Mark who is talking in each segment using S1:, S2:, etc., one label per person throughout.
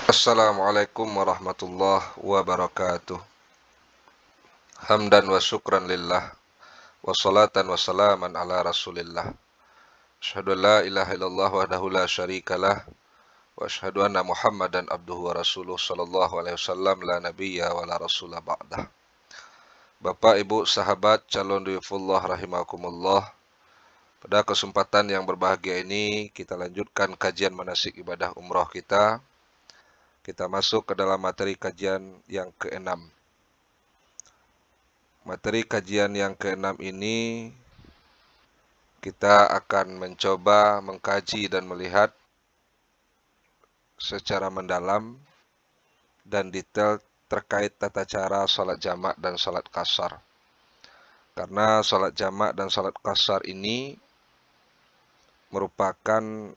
S1: Assalamualaikum warahmatullahi wabarakatuh. Hamdan wa syukran lillah. Wassalatan wassalaman ala rasulillah. Asyhadu an la ilaha illallah wahdahu la syarikalah. Wa asyhadu anna muhammadan abduhu wa rasuluh sallallahu alaihi wasallam la nabiyya wa la rasula ba'dah. Bapak, ibu, sahabat, calon duyufullah rahimakumullah. Pada kesempatan yang berbahagia ini, kita lanjutkan kajian manasik ibadah umrah kita. Kita masuk ke dalam materi kajian yang keenam. Materi kajian yang keenam ini kita akan mencoba mengkaji dan melihat secara mendalam dan detail terkait tata cara salat jamak dan salat qashar. Karena salat jamak dan salat qashar ini merupakan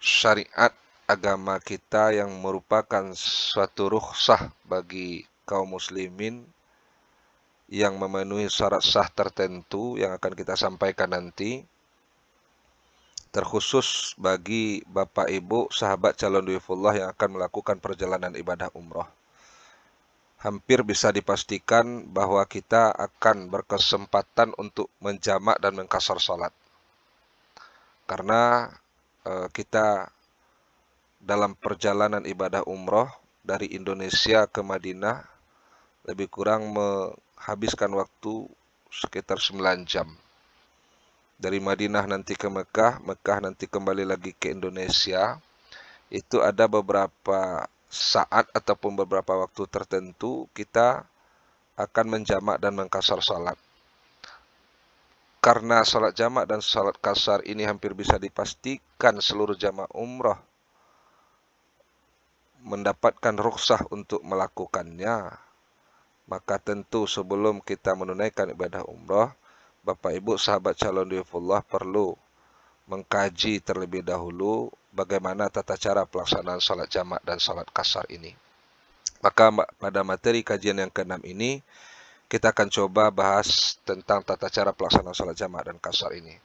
S1: syariat agama kita yang merupakan suatu rukhsah bagi kaum muslimin yang memenuhi syarat sah tertentu yang akan kita sampaikan nanti, terkhusus bagi Bapak Ibu sahabat calon duyufullah yang akan melakukan perjalanan ibadah umroh. Hampir bisa dipastikan bahwa kita akan berkesempatan untuk menjamak dan mengqashar salat. Karena kita dalam perjalanan ibadah umroh dari Indonesia ke Madinah lebih kurang menghabiskan waktu sekitar 9 jam. Dari Madinah nanti ke Mekah, Mekah nanti kembali lagi ke Indonesia, itu ada beberapa saat ataupun beberapa waktu tertentu kita akan menjamak dan mengqashar salat. Karena salat jamak dan salat qashar ini hampir bisa dipastikan seluruh jamaah umrah mendapatkan rukhsah untuk melakukannya, maka tentu sebelum kita menunaikan ibadah umrah, Bapak Ibu sahabat calon duyufullah perlu mengkaji terlebih dahulu bagaimana tata cara pelaksanaan salat jamak dan salat qashar ini. Maka pada materi kajian yang ke-6 ini kita akan coba bahas tentang tata cara pelaksanaan salat jamak dan qashar ini.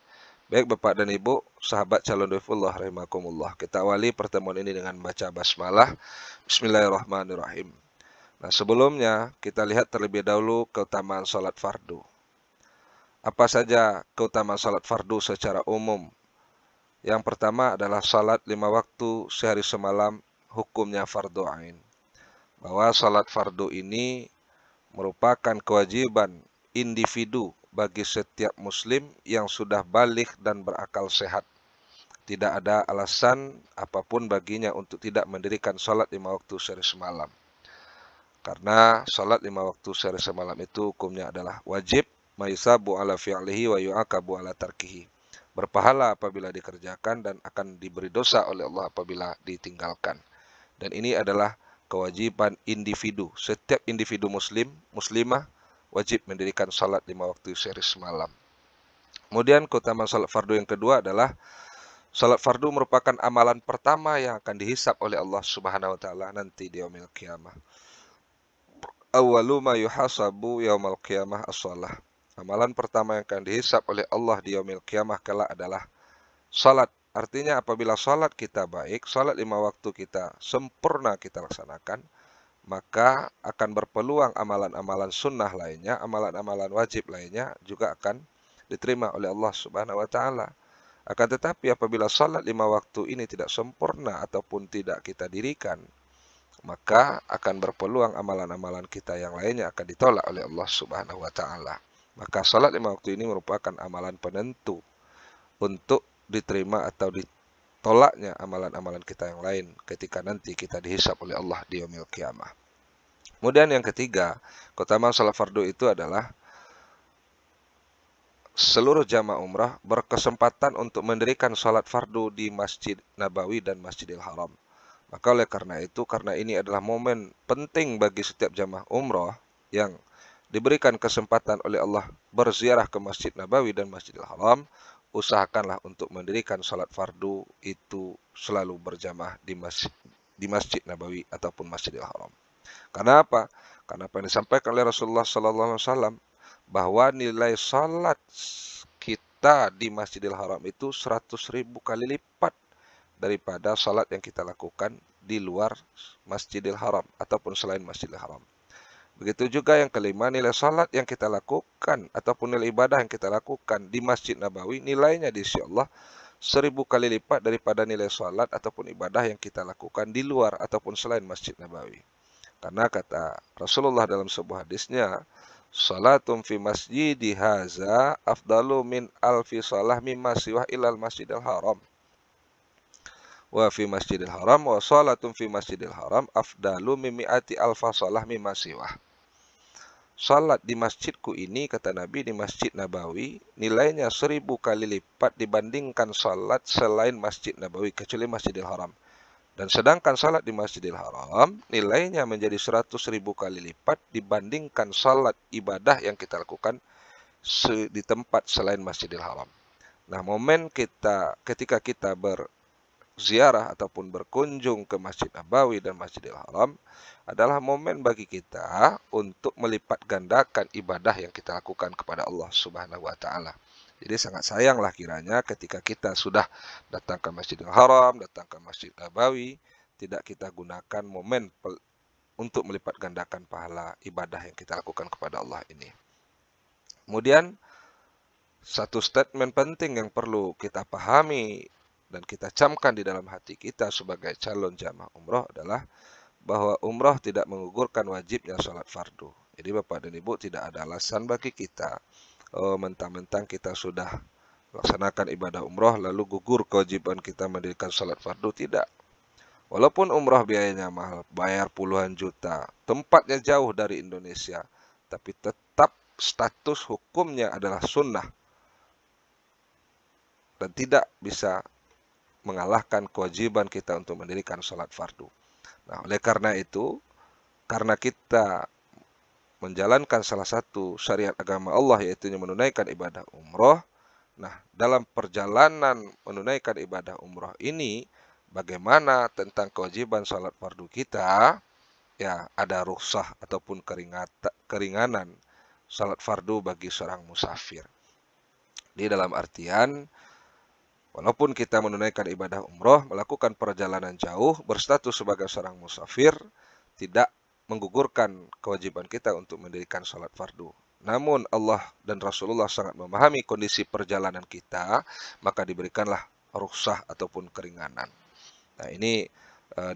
S1: Baik Bapak dan Ibu, sahabat calon duyufullah rahimakumullah. Kita awali pertemuan ini dengan membaca basmalah. Bismillahirrahmanirrahim. Nah, sebelumnya kita lihat terlebih dahulu keutamaan salat fardu. Apa saja keutamaan salat fardu secara umum? Yang pertama adalah salat 5 waktu sehari semalam hukumnya fardu ain. Bahwa salat fardu ini merupakan kewajiban individu bagi setiap muslim yang sudah baligh dan berakal sehat. Tidak ada alasan apapun baginya untuk tidak mendirikan salat 5 waktu sehari semalam. Karena salat 5 waktu sehari semalam itu hukumnya adalah wajib, mayusabu ala fi'lihi wa yu'aqabu ala tarkihi. Berpahala apabila dikerjakan dan akan diberi dosa oleh Allah apabila ditinggalkan. Dan ini adalah kewajiban individu. Setiap individu muslim, muslimah wajib mendirikan salat 5 waktu sehari semalam. Kemudian keutamaan salat fardu yang kedua adalah salat fardu merupakan amalan pertama yang akan dihisab oleh Allah Subhanahu wa taala nanti di yaumil qiyamah. Awwalu ma yuhasabu yaumal qiyamah as-shalah. Amalan pertama yang akan dihisab oleh Allah di yaumil qiyamah kelak adalah salat. Artinya apabila salat kita baik, salat 5 waktu kita sempurna kita laksanakan, maka akan berpeluang amalan-amalan sunnah lainnya, amalan-amalan wajib lainnya juga akan diterima oleh Allah Subhanahu wa taala. Akan tetapi apabila salat 5 waktu ini tidak sempurna ataupun tidak kita dirikan, maka akan berpeluang amalan-amalan kita yang lainnya akan ditolak oleh Allah Subhanahu wa taala. Maka salat 5 waktu ini merupakan amalan penentu untuk diterima atau ditolaknya amalan-amalan kita yang lain ketika nanti kita dihisab oleh Allah di yaumil qiyamah. Kemudian yang ketiga, keutamaan salat fardu itu adalah seluruh jamaah umrah berkesempatan untuk mendirikan salat fardu di Masjid Nabawi dan Masjidil Haram. Maka oleh karena itu, karena ini adalah momen penting bagi setiap jamaah umrah yang diberikan kesempatan oleh Allah berziarah ke Masjid Nabawi dan Masjidil Haram, usahakanlah untuk mendirikan salat fardu itu selalu berjamaah di Masjid Nabawi ataupun Masjidil Haram. Karena apa? Karena apa yang disampaikan oleh Rasulullah SAW bahwa nilai salat kita di Masjidil Haram itu 100.000 kali lipat daripada salat yang kita lakukan di luar Masjidil Haram ataupun selain Masjidil Haram. Begitu juga yang kelima, nilai salat yang kita lakukan ataupun nilai ibadah yang kita lakukan di Masjid Nabawi, nilainya di sisi Allah 1000 kali lipat daripada nilai salat ataupun ibadah yang kita lakukan di luar ataupun selain Masjid Nabawi. Karena kata Rasulullah dalam sebuah hadisnya, salatum fi masjidi haza afdalu min alfi salah mimma siwah ilal masjidil haram. Wa fi masjidil haram wa salatum fi masjidil haram afdalu mimi'ati alfa salah mimma siwah. Salat di masjidku ini, kata Nabi, di Masjid Nabawi, nilainya 1000 kali lipat dibandingkan salat selain Masjid Nabawi, kecuali Masjidil Haram. Dan sedangkan salat di Masjidil Haram, nilainya menjadi 100.000 kali lipat dibandingkan salat ibadah yang kita lakukan di tempat selain Masjidil Haram. Nah, momen ketika kita berziarah ataupun berkunjung ke Masjid Nabawi dan Masjidil Haram adalah momen bagi kita untuk melipat gandakan ibadah yang kita lakukan kepada Allah Subhanahu wa taala. Jadi sangat sayanglah kiranya ketika kita sudah datang ke Masjidil Haram, datang ke Masjid Nabawi, tidak kita gunakan momen untuk melipat gandakan pahala ibadah yang kita lakukan kepada Allah ini. Kemudian satu statement penting yang perlu kita pahami dan kita camkan di dalam hati kita sebagai calon jamaah umroh adalah bahwa umroh tidak menggugurkan wajibnya sholat fardu. Jadi Bapak dan Ibu, tidak ada alasan bagi kita mentang-mentang kita sudah laksanakan ibadah umroh lalu gugur kewajiban kita mendirikan salat fardu. Tidak. Walaupun umroh biayanya mahal, bayar puluhan juta, tempatnya jauh dari Indonesia, tapi tetap status hukumnya adalah sunnah dan tidak bisa mengalahkan kewajiban kita untuk mendirikan salat fardu. Nah, oleh karena itu, karena kita menjalankan salah satu syariat agama Allah, yaitu menunaikan ibadah umroh. Nah, dalam perjalanan menunaikan ibadah umroh ini, bagaimana tentang kewajiban salat fardu kita? Ya, ada rukhsah ataupun keringanan salat fardu bagi seorang musafir. Di dalam artian, walaupun kita menunaikan ibadah umroh, melakukan perjalanan jauh, berstatus sebagai seorang musafir, tidak menggugurkan kewajiban kita untuk mendirikan salat fardu. Namun Allah dan Rasulullah sangat memahami kondisi perjalanan kita, maka diberikanlah rukhsah ataupun keringanan. Nah, ini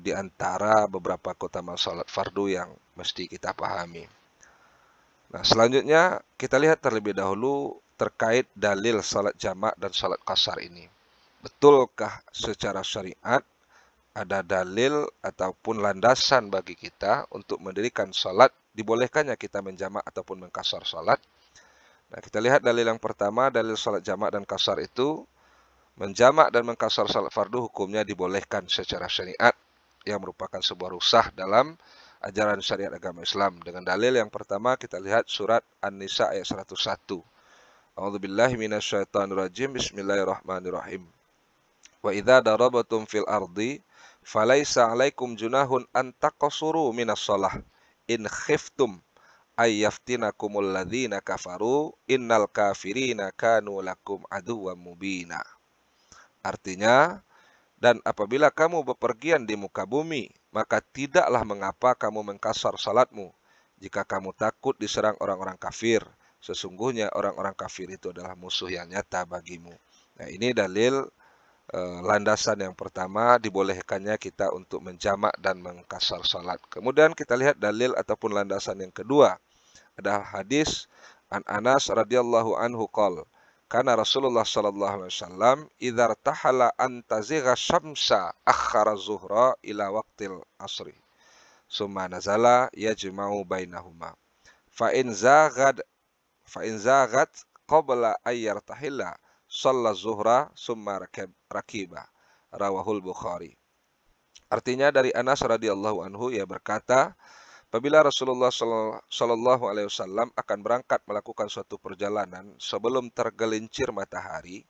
S1: di antara beberapa keutamaan salat fardu yang mesti kita pahami. Nah, selanjutnya kita lihat terlebih dahulu terkait dalil salat jamak dan salat qasar ini. Betulkah secara syariat ada dalil ataupun landasan bagi kita untuk mendirikan salat, dibolehkannya kita menjamak ataupun mengqasar salat? Nah, kita lihat dalil yang pertama, dalil salat jamak dan qasar itu, menjamak dan mengqasar salat fardu hukumnya dibolehkan secara syariat yang merupakan sebuah rukhsah dalam ajaran syariat agama Islam. Dengan dalil yang pertama kita lihat surat An-Nisa ayat 101. A'udzubillahi minasyaitonirrajim. Bismillahirrahmanirrahim. Wa idza darabatum fil ardi falaisa 'alaikum junahun an taqsuru minas shalah in khiftum ay yaftinakumul ladzina kafaru innal kafirina kanu lakum aduwwan mubina. Artinya, dan apabila kamu bepergian di muka bumi, maka tidaklah mengapa kamu mengqasar salatmu jika kamu takut diserang orang-orang kafir. Sesungguhnya orang-orang kafir itu adalah musuh yang nyata bagimu. Nah, ini dalil landasan yang pertama, dibolehkannya kita untuk menjamak dan mengqasar salat. Kemudian kita lihat dalil ataupun landasan yang kedua adalah hadis an Anas radhiyallahu anhu qol, kana Rasulullah sallallahu alaihi wasallam idza tahala an tazigha syamsa akhara zuhra ila waqtil asri summa nazala yajma'u bainahuma fa in zaghat qabla ayyartahilla shalla zuhra summa rakiba, rawahul Bukhari. Artinya dari Anas radhiyallahu anhu, ia berkata, apabila Rasulullah sallallahu alaihi wasallam akan berangkat melakukan suatu perjalanan sebelum tergelincir matahari,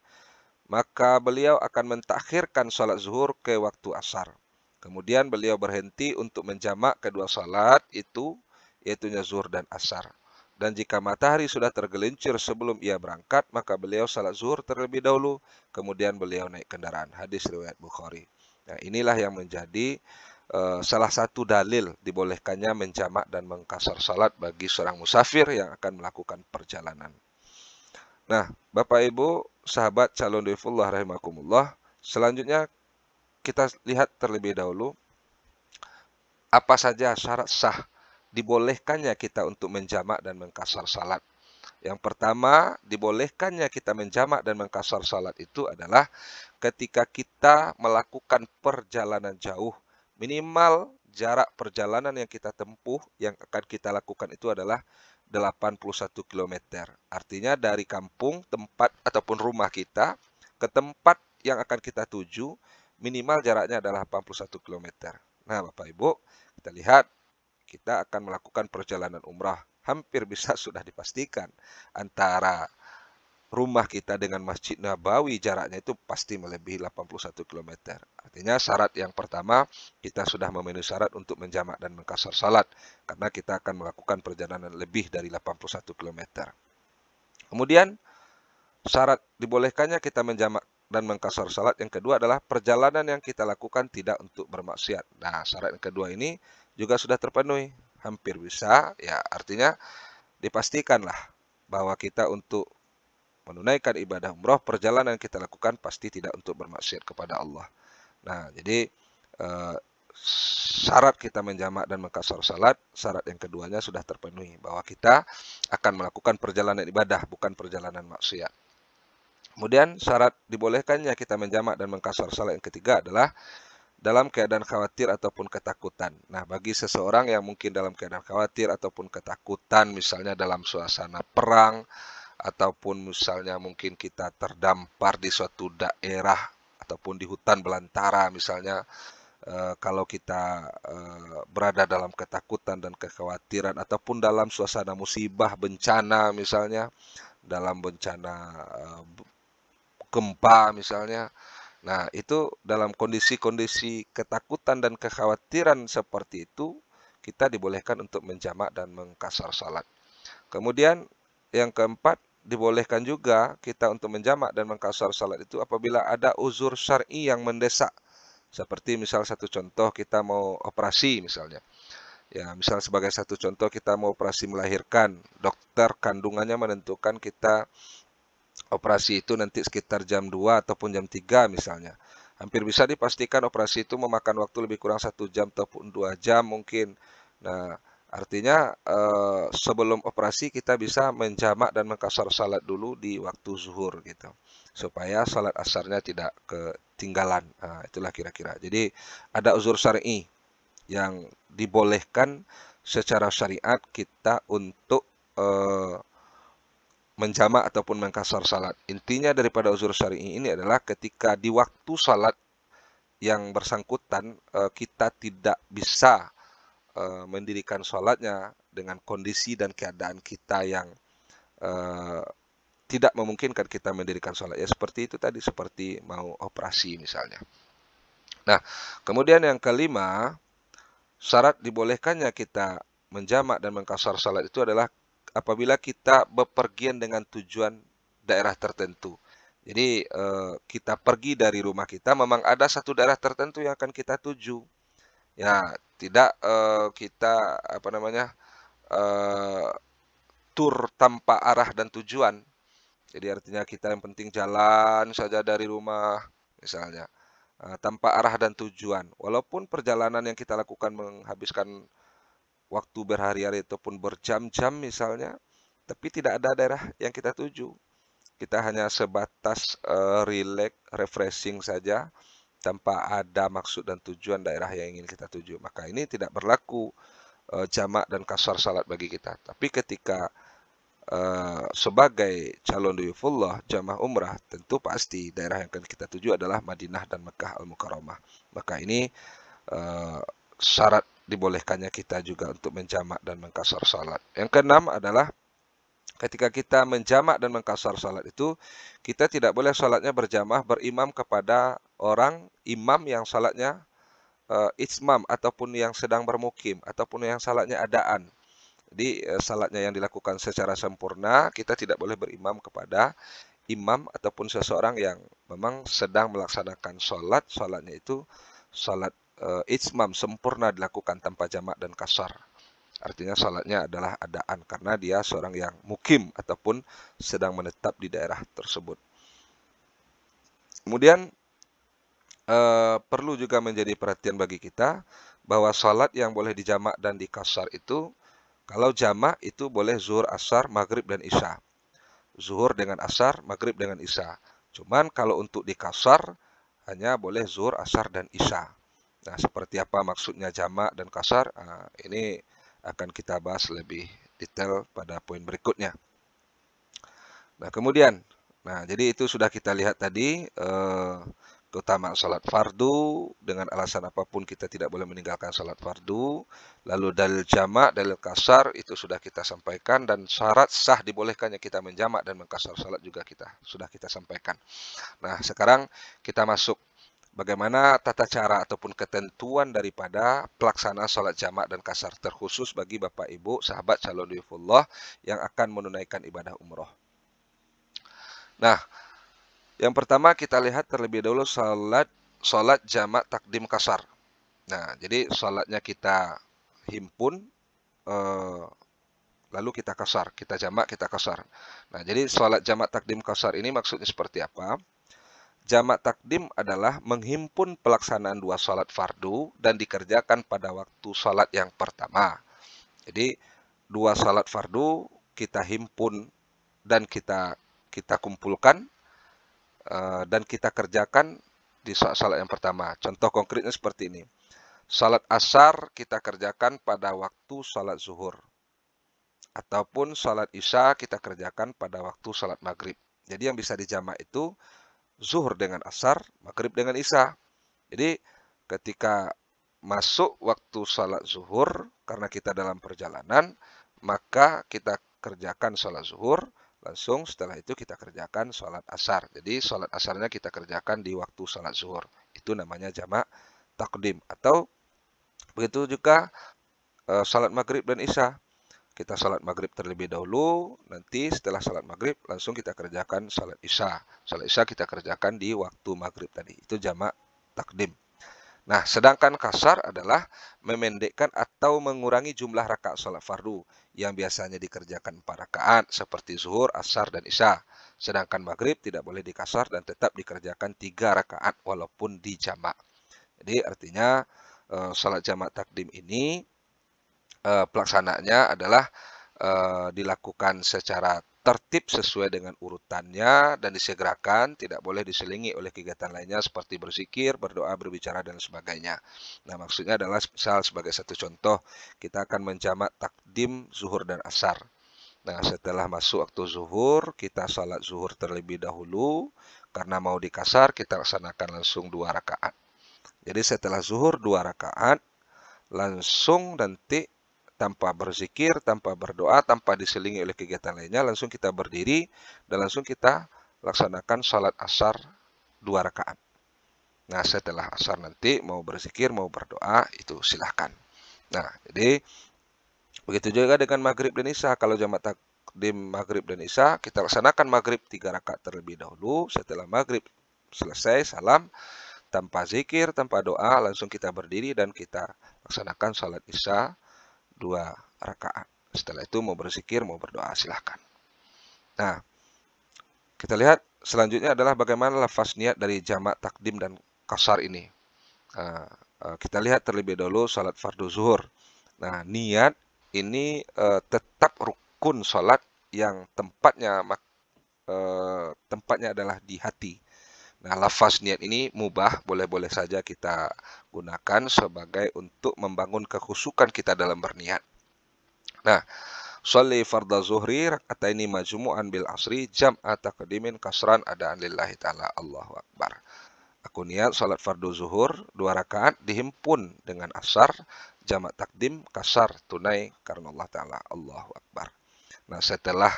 S1: maka beliau akan mentakhirkan salat zuhur ke waktu asar. Kemudian beliau berhenti untuk menjamak kedua salat itu, yaitu zuhur dan asar. Dan jika matahari sudah tergelincir sebelum ia berangkat, maka beliau salat zuhur terlebih dahulu, kemudian beliau naik kendaraan. Hadis riwayat Bukhari. Nah, inilah yang menjadi salah satu dalil dibolehkannya menjamak dan mengqashar salat bagi seorang musafir yang akan melakukan perjalanan. Nah, Bapak Ibu, sahabat calon dhaifullah rahimakumullah, selanjutnya kita lihat terlebih dahulu apa saja syarat sah dibolehkannya kita untuk menjamak dan mengqashar salat. Yang pertama, dibolehkannya kita menjamak dan mengqashar salat itu adalah ketika kita melakukan perjalanan jauh, minimal jarak perjalanan yang kita tempuh, yang akan kita lakukan itu adalah 81 km. Artinya dari kampung, tempat ataupun rumah kita ke tempat yang akan kita tuju, minimal jaraknya adalah 81 km. Nah, Bapak Ibu, kita lihat kita akan melakukan perjalanan umrah. Hampir bisa sudah dipastikan antara rumah kita dengan Masjid Nabawi jaraknya itu pasti melebihi 81 km. Artinya syarat yang pertama, kita sudah memenuhi syarat untuk menjamak dan mengqashar salat. Karena kita akan melakukan perjalanan lebih dari 81 km. Kemudian, syarat dibolehkannya kita menjamak dan mengqashar salat yang kedua adalah perjalanan yang kita lakukan tidak untuk bermaksiat. Nah, syarat yang kedua ini juga sudah terpenuhi. Hampir bisa, ya artinya dipastikanlah bahwa kita untuk menunaikan ibadah umroh, perjalanan yang kita lakukan pasti tidak untuk bermaksiat kepada Allah. Nah, jadi syarat kita menjamak dan mengqashar salat, syarat yang keduanya sudah terpenuhi, bahwa kita akan melakukan perjalanan ibadah, bukan perjalanan maksiat. Kemudian syarat dibolehkannya kita menjamak dan mengqashar salat yang ketiga adalah dalam keadaan khawatir ataupun ketakutan. Nah, bagi seseorang yang mungkin dalam keadaan khawatir ataupun ketakutan, misalnya dalam suasana perang, ataupun misalnya mungkin kita terdampar di suatu daerah ataupun di hutan belantara misalnya, kalau kita berada dalam ketakutan dan kekhawatiran ataupun dalam suasana musibah bencana misalnya, dalam bencana gempa misalnya. Nah, itu dalam kondisi-kondisi ketakutan dan kekhawatiran seperti itu, kita dibolehkan untuk menjamak dan mengqashar salat. Kemudian yang keempat, dibolehkan juga kita untuk menjamak dan mengqashar salat itu apabila ada uzur syar'i yang mendesak. Seperti misal satu contoh kita mau operasi misalnya. Ya, misal sebagai satu contoh kita mau operasi melahirkan, dokter kandungannya menentukan kita operasi itu nanti sekitar jam 2 ataupun jam 3 misalnya. Hampir bisa dipastikan operasi itu memakan waktu lebih kurang 1 jam ataupun 2 jam mungkin. Nah, artinya sebelum operasi kita bisa menjamak dan mengqashar salat dulu di waktu zuhur gitu. Supaya salat asarnya tidak ketinggalan. Nah, itulah kira-kira. Jadi ada uzur syar'i yang dibolehkan secara syariat kita untuk menjamak ataupun mengqashar salat. Intinya daripada uzur syar'i ini adalah ketika di waktu salat yang bersangkutan kita tidak bisa mendirikan sholatnya dengan kondisi dan keadaan kita yang tidak memungkinkan kita mendirikan sholat. Ya seperti itu tadi, seperti mau operasi misalnya. Nah, kemudian yang kelima, syarat dibolehkannya kita menjamak dan mengqashar salat itu adalah apabila kita bepergian dengan tujuan daerah tertentu. Jadi kita pergi dari rumah kita, memang ada satu daerah tertentu yang akan kita tuju. Ya, tidak kita tur tanpa arah dan tujuan. Jadi artinya kita yang penting jalan saja dari rumah misalnya, tanpa arah dan tujuan. Walaupun perjalanan yang kita lakukan menghabiskan waktu berhari-hari ataupun berjam-jam misalnya, tapi tidak ada daerah yang kita tuju. Kita hanya sebatas relax, refreshing saja, tanpa ada maksud dan tujuan daerah yang ingin kita tuju. Maka ini tidak berlaku jamak dan qashar salat bagi kita. Tapi ketika sebagai calon dhaifullah jamaah umrah, tentu pasti daerah yang akan kita tuju adalah Madinah dan Mekah Al-Mukarramah. Maka ini syarat dibolehkannya kita juga untuk menjamak dan mengqashar salat. Yang keenam adalah ketika kita menjamak dan mengqashar salat itu, kita tidak boleh salatnya berjamaah berimam kepada orang imam yang salatnya itsmam ataupun yang sedang bermukim ataupun yang salatnya adaan. Jadi salatnya yang dilakukan secara sempurna, kita tidak boleh berimam kepada imam ataupun seseorang yang memang sedang melaksanakan salatnya itu salat itmam sempurna dilakukan tanpa jamak dan kasar. Artinya salatnya adalah adaan karena dia seorang yang mukim ataupun sedang menetap di daerah tersebut. Kemudian perlu juga menjadi perhatian bagi kita bahwa salat yang boleh dijamak dan dikasar itu, kalau jamak itu boleh zuhur, asar, maghrib, dan isya. Zuhur dengan asar, maghrib dengan isya. Cuman kalau untuk dikasar hanya boleh zuhur, asar, dan isya. Nah, seperti apa maksudnya jamak dan kasar? Ini akan kita bahas lebih detail pada poin berikutnya. Nah, kemudian, jadi itu sudah kita lihat tadi keutamaan salat fardu, dengan alasan apapun kita tidak boleh meninggalkan salat fardu. Lalu dalil jamak, dalil kasar itu sudah kita sampaikan, dan syarat sah dibolehkannya kita menjamak dan mengkasar salat juga sudah kita sampaikan. Nah, sekarang kita masuk bagaimana tata cara ataupun ketentuan daripada pelaksanaan salat jamak dan kasar, terkhusus bagi Bapak Ibu sahabat calon dhiifullah yang akan menunaikan ibadah umroh. Nah, yang pertama kita lihat terlebih dahulu salat jamak takdim kasar. Nah, jadi salatnya kita himpun, lalu kita kasar, kita jamak, kita kasar. Nah, jadi salat jamak takdim kasar ini maksudnya seperti apa? Jamak takdim adalah menghimpun pelaksanaan dua salat fardu dan dikerjakan pada waktu salat yang pertama. Jadi, dua salat fardu kita himpun dan kita kumpulkan dan kita kerjakan di salat yang pertama. Contoh konkretnya seperti ini. Salat asar kita kerjakan pada waktu salat zuhur. Ataupun salat isya kita kerjakan pada waktu salat maghrib. Jadi yang bisa dijamak itu zuhur dengan asar, maghrib dengan isya. Jadi ketika masuk waktu salat zuhur, karena kita dalam perjalanan, maka kita kerjakan salat zuhur, langsung setelah itu kita kerjakan salat asar. Jadi salat asarnya kita kerjakan di waktu salat zuhur. Itu namanya jamak takdim. Atau begitu juga salat maghrib dan isya. Kita salat maghrib terlebih dahulu, nanti setelah salat maghrib langsung kita kerjakan salat isya. Salat isya kita kerjakan di waktu maghrib tadi. Itu jamak takdim. Nah, sedangkan kasar adalah memendekkan atau mengurangi jumlah rakaat salat fardu yang biasanya dikerjakan 4 rakaat seperti zuhur, asar, dan isya. Sedangkan maghrib tidak boleh dikasar dan tetap dikerjakan 3 rakaat walaupun dijamak. Jadi artinya salat jamak takdim ini pelaksanaannya adalah dilakukan secara tertib sesuai dengan urutannya dan disegerakan, tidak boleh diselingi oleh kegiatan lainnya seperti berzikir, berdoa, berbicara, dan sebagainya. Nah, maksudnya adalah misal sebagai satu contoh, kita akan menjamak takdim zuhur dan asar. Nah, setelah masuk waktu zuhur, kita salat zuhur terlebih dahulu, karena mau dikasar, kita laksanakan langsung 2 rakaat. Jadi setelah zuhur 2 rakaat, langsung nanti tanpa berzikir, tanpa berdoa, tanpa diselingi oleh kegiatan lainnya, langsung kita berdiri dan langsung kita laksanakan salat asar 2 rakaat. Nah, setelah asar nanti mau berzikir, mau berdoa, itu silahkan. Nah, jadi begitu juga dengan maghrib dan isya. Kalau jamak takdim maghrib dan isya, kita laksanakan maghrib 3 rakaat terlebih dahulu. Setelah maghrib selesai, salam, tanpa zikir, tanpa doa, langsung kita berdiri dan kita laksanakan salat isya 2 rakaat. Setelah itu mau berzikir, mau berdoa, silahkan. Nah, kita lihat selanjutnya adalah bagaimana lafaz niat dari jamak takdim dan kasar ini. Kita lihat terlebih dahulu salat fardu zuhur. Nah, niat ini tetap rukun salat yang tempatnya adalah di hati. Nah, lafaz niat ini mubah, boleh-boleh saja kita gunakan sebagai untuk membangun kekhusyukan kita dalam berniat. Nah, sholli fardhu zuhri rakataini majmu'an bil asri jam'a taqdimin kasran adaan lillahi ta'ala Allahu akbar. Aku niat salat fardu zuhur 2 rakaat dihimpun dengan asar, jamak takdim kasar tunai karena Allah Ta'ala Allahu akbar. Nah, setelah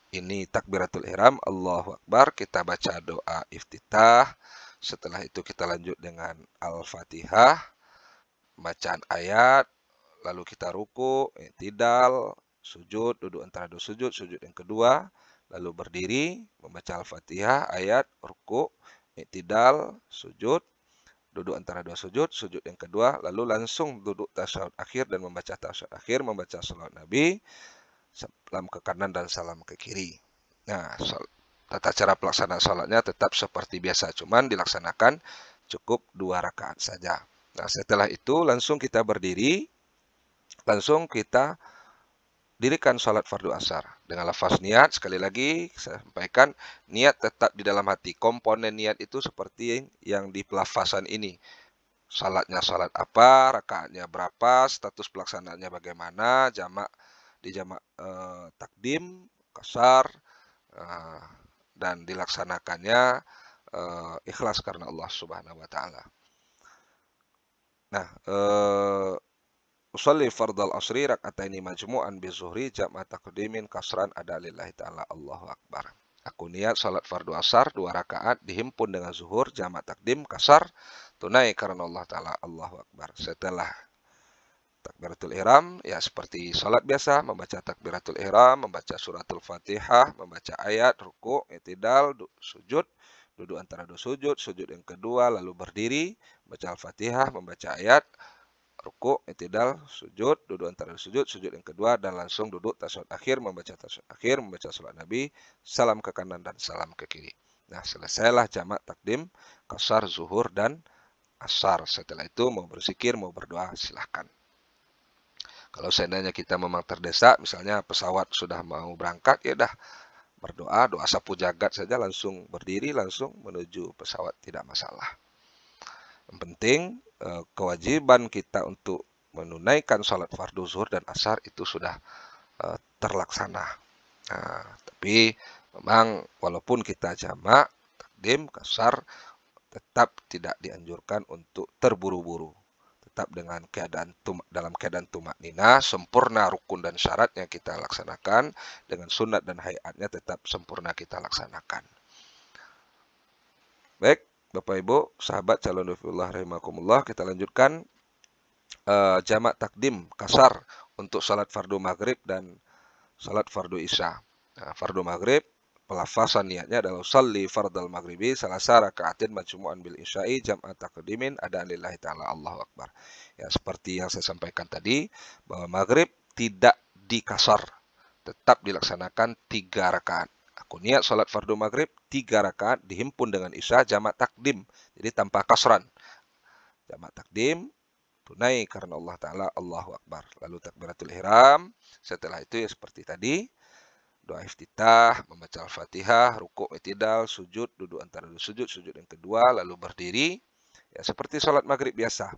S1: ini takbiratul ihram Allahu akbar, kita baca doa iftitah. Setelah itu kita lanjut dengan Al-Fatihah, bacaan ayat, lalu kita ruku, i'tidal, sujud, duduk antara 2 sujud, sujud yang kedua, lalu berdiri, membaca Al-Fatihah, ayat, ruku, i'tidal, sujud, duduk antara dua sujud, sujud yang kedua, lalu langsung duduk tasyahud akhir dan membaca tasyahud akhir, membaca salawat Nabi, salam ke kanan dan salam ke kiri. Nah, tata cara pelaksanaan salatnya tetap seperti biasa, cuman dilaksanakan cukup 2 rakaat saja. Nah, setelah itu langsung kita berdiri, langsung kita dirikan salat fardu asar dengan lafaz niat. Sekali lagi saya sampaikan, niat tetap di dalam hati. Komponen niat itu seperti yang di pelafasan ini. Salatnya salat apa, rakaatnya berapa, status pelaksanaannya bagaimana, jamak takdim, kasar, dan dilaksanakannya ikhlas karena Allah Subhanahu wa taala. Nah, usolli fardal asri rakataini majmu'an bi zuhri jam'a taqdimin kasran ada lillahi ta'ala Allahu akbar. Aku niat salat fardu asar 2 rakaat dihimpun dengan zuhur jamak takdim kasar tunai karena Allah taala Allahu akbar. Setelah takbiratul ihram ya seperti salat biasa, membaca takbiratul ihram, membaca suratul Fatihah, membaca ayat, ruku', i'tidal, sujud, duduk antara dua sujud, sujud yang kedua lalu berdiri, baca Al-Fatihah, membaca ayat, ruku', i'tidal, sujud, duduk antara sujud, sujud yang kedua, dan langsung duduk tasyahud akhir, membaca tasyahud akhir, membaca salat Nabi, salam ke kanan dan salam ke kiri. Nah, selesailah jamak takdim, kasar, zuhur, dan asar. Setelah itu mau berzikir, mau berdoa, silahkan. Kalau seandainya kita memang terdesak, misalnya pesawat sudah mau berangkat, ya dah berdoa, doa sapu jagat saja, langsung berdiri, langsung menuju pesawat, tidak masalah. Yang penting kewajiban kita untuk menunaikan salat fardu zuhur dan asar itu sudah terlaksana. Nah, tapi memang walaupun kita jamak, takdim, kasar, tetap tidak dianjurkan untuk terburu-buru. Tetap dengan dalam keadaan tumak nina, sempurna rukun dan syaratnya kita laksanakan, dengan sunat dan hayatnya tetap sempurna kita laksanakan. Baik, Bapak Ibu, sahabat calon Dufillah rahimakumullah, kita lanjutkan jamak takdim kasar untuk salat fardu maghrib dan salat fardu isya. Nah, fardu maghrib, pelafasan niatnya adalah usalli fardal maghribi salasa raka'atin majmu'an bil isya'i jam'a taqdimin adaan lillahi ta'ala Allahu akbar. Ya, seperti yang saya sampaikan tadi, bahwa maghrib tidak dikasar, tetap dilaksanakan 3 rakaat. Aku niat salat fardu maghrib 3 rakaat dihimpun dengan isya jamak takdim, jadi tanpa kasran. Jamak takdim tunai karena Allah taala Allahu akbar. Lalu takbiratul ihram, setelah itu ya seperti tadi, doa iftitah, membaca Al-Fatihah, rukuk, i'tidal, sujud, duduk antara dua sujud, sujud yang kedua, lalu berdiri, ya seperti sholat maghrib biasa.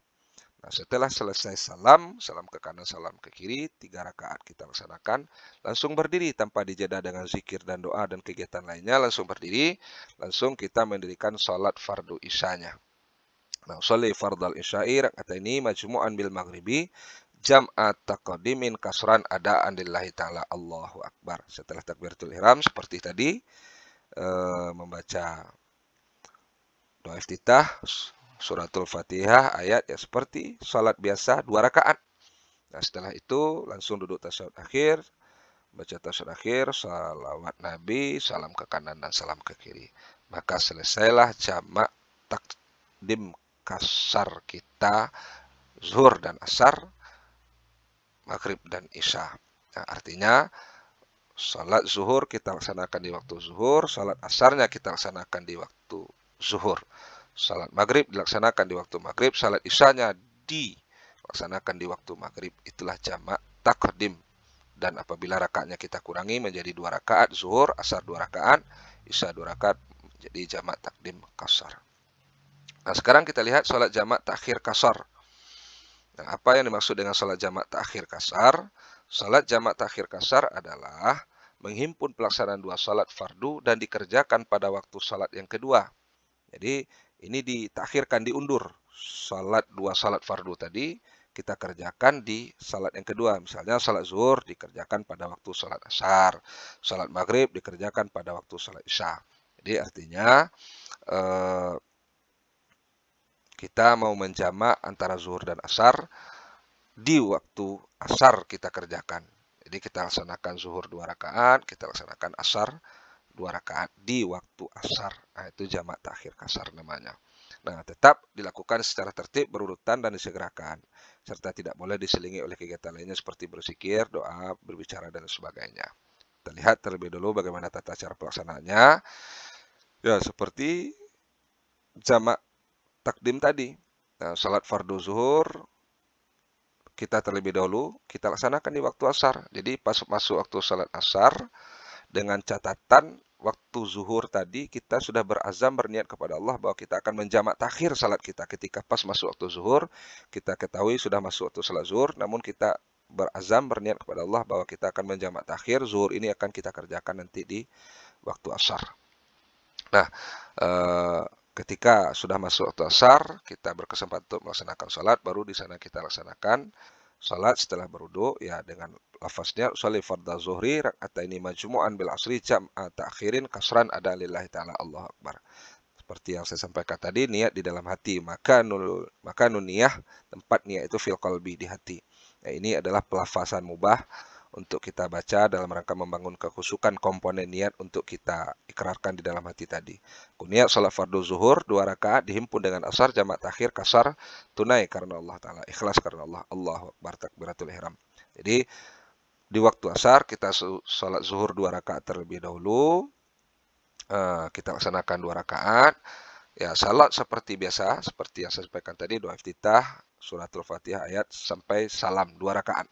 S1: Nah, setelah selesai salam ke kanan, salam ke kiri, 3 rakaat kita laksanakan, langsung berdiri tanpa dijeda dengan zikir dan doa dan kegiatan lainnya, langsung berdiri, langsung kita mendirikan sholat fardu isyanya. Nah, sholli fardal isya'i rakataini majmu'an bil maghribi jam'at taqdimin kasran adaan lillahi ta'ala Allahu akbar. Setelah takbiratul ihram seperti tadi, membaca doa iftitah, suratul Fatihah, ayat ya seperti salat biasa 2 rakaat. Nah, setelah itu langsung duduk tasyahud akhir, baca tasyahud akhir, salawat Nabi, salam ke kanan dan salam ke kiri. Maka selesailah jamak takdim kasar kita zuhur dan asar, maghrib dan isya. Nah, artinya salat zuhur kita laksanakan di waktu zuhur, salat asarnya kita laksanakan di waktu zuhur. Salat maghrib dilaksanakan di waktu maghrib, salat isyanya dilaksanakan di waktu maghrib. Itulah jamak takdim. Dan apabila rakaatnya kita kurangi menjadi 2 rakaat zuhur, asar 2 rakaat, isya 2 rakaat, menjadi jamak takdim kasar. Nah, sekarang kita lihat salat jamak takhir kasar. Nah, apa yang dimaksud dengan salat jamak takhir kasar? Salat jamak takhir kasar adalah menghimpun pelaksanaan 2 salat fardu dan dikerjakan pada waktu salat yang kedua. Jadi ini ditakhirkan, diundur. Salat 2 salat fardu tadi kita kerjakan di salat yang kedua. Misalnya salat zuhur dikerjakan pada waktu salat asar. Salat maghrib dikerjakan pada waktu salat isya. Jadi artinya kita mau menjamak antara zuhur dan asar, di waktu asar kita kerjakan. Jadi kita laksanakan zuhur 2 rakaat, kita laksanakan asar 2 rakaat di waktu asar. Nah, itu jamak takhir kasar namanya. Nah, tetap dilakukan secara tertib, berurutan, dan disegerakan. Serta tidak boleh diselingi oleh kegiatan lainnya seperti berzikir, doa, berbicara, dan sebagainya. Kita lihat terlebih dulu bagaimana tata cara pelaksanaannya. Ya, seperti jamak takdim tadi. Nah, salat fardu zuhur kita terlebih dahulu kita laksanakan di waktu asar. Jadi pas masuk waktu salat asar, dengan catatan waktu zuhur tadi kita sudah berazam berniat kepada Allah bahwa kita akan menjamak takhir salat kita. Ketika pas masuk waktu zuhur, kita ketahui sudah masuk waktu salat zuhur, namun kita berazam berniat kepada Allah bahwa kita akan menjamak takhir zuhur ini akan kita kerjakan nanti di waktu asar. Nah, ketika sudah masuk waktu asar, kita berkesempatan untuk melaksanakan salat, baru di sana kita laksanakan salat setelah berwudu ya dengan lafaznya sholli fardhu zuhri raka'ataini majmu'an bil asri jam'a ta'khirin kasran ada lillahi ta'ala Allahu akbar. Seperti yang saya sampaikan tadi, niat di dalam hati, maka nun niyah, tempat niat itu fil qalbi, di hati. Nah, ini adalah pelafasan mubah untuk kita baca dalam rangka membangun kekhusyukan komponen niat untuk kita ikrarkan di dalam hati tadi. Niat salat fardu zuhur 2 rakaat dihimpun dengan asar jamak takhir kasar tunai karena Allah Ta'ala, ikhlas karena Allah, Allahu Akbar takbiratul ihram. Jadi di waktu asar kita salat zuhur 2 rakaat terlebih dahulu, kita laksanakan 2 rakaat. Ya, salat seperti biasa, seperti yang saya sampaikan tadi, doa iftitah, suratul Fatihah ayat sampai salam 2 rakaat.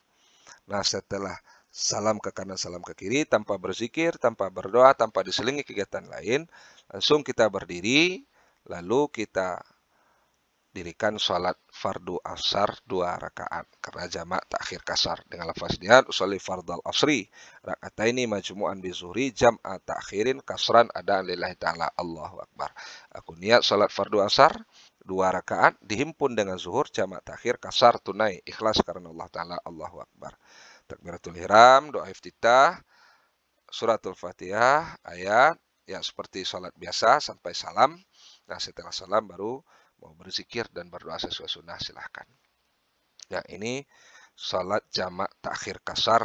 S1: Nah, setelah salam ke kanan, salam ke kiri, tanpa berzikir, tanpa berdoa, tanpa diselingi kegiatan lain, langsung kita berdiri, lalu kita dirikan sholat fardu asar 2 rakaat karena jamak takhir kasar dengan lafaz niat usolli fardal asri rakataini majmu'an bi zuhri jam'a takhirin kasran ada lillahi ta'ala Allahu akbar. Aku niat sholat fardu asar 2 rakaat dihimpun dengan zuhur jamak takhir kasar tunai ikhlas karena Allah Ta'ala Allahu akbar. Takbiratul ihram, doa iftitah, suratul Fatihah, ayat ya seperti sholat biasa sampai salam. Nah, setelah salam baru mau berzikir dan berdoa sesuai sunnah silahkan. Ya, ini salat jamak takhir kasar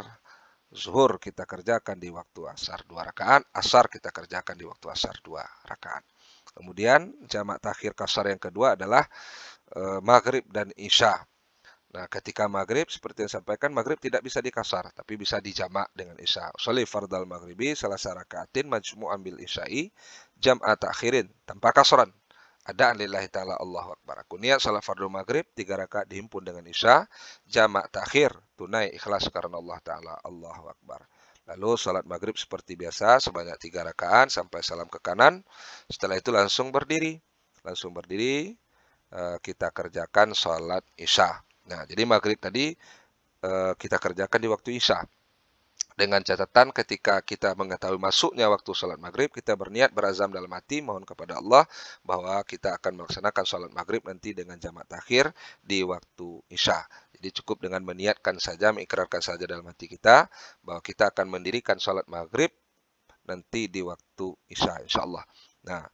S1: zuhur kita kerjakan di waktu asar 2 rakaat, asar kita kerjakan di waktu asar 2 rakaat. Kemudian jamak takhir kasar yang kedua adalah maghrib dan isya. Nah, ketika maghrib, seperti yang saya sampaikan, maghrib tidak bisa dikasar, tapi bisa dijamak dengan isya. Sholli fardal maghribi, salah rakaatin majmu'an bil isya'i, jam'a takhirin, tanpa kasran. Ada lillahi ta'ala Allahu akbar. Aku niat salat fardu maghrib 3 rakaat dihimpun dengan isya, jamak takhir, tunai ikhlas karena Allah Ta'ala Allahu akbar. Lalu salat maghrib seperti biasa sebanyak 3 rakaat sampai salam ke kanan. Setelah itu langsung berdiri. Kita kerjakan salat isya. Nah, jadi maghrib tadi kita kerjakan di waktu isya. Dengan catatan ketika kita mengetahui masuknya waktu salat maghrib, kita berniat berazam dalam hati mohon kepada Allah bahwa kita akan melaksanakan salat maghrib nanti dengan jamak takhir di waktu isya. Jadi cukup dengan meniatkan saja, mengikrarkan saja dalam hati kita bahwa kita akan mendirikan salat maghrib nanti di waktu isya, insya Allah. Nah,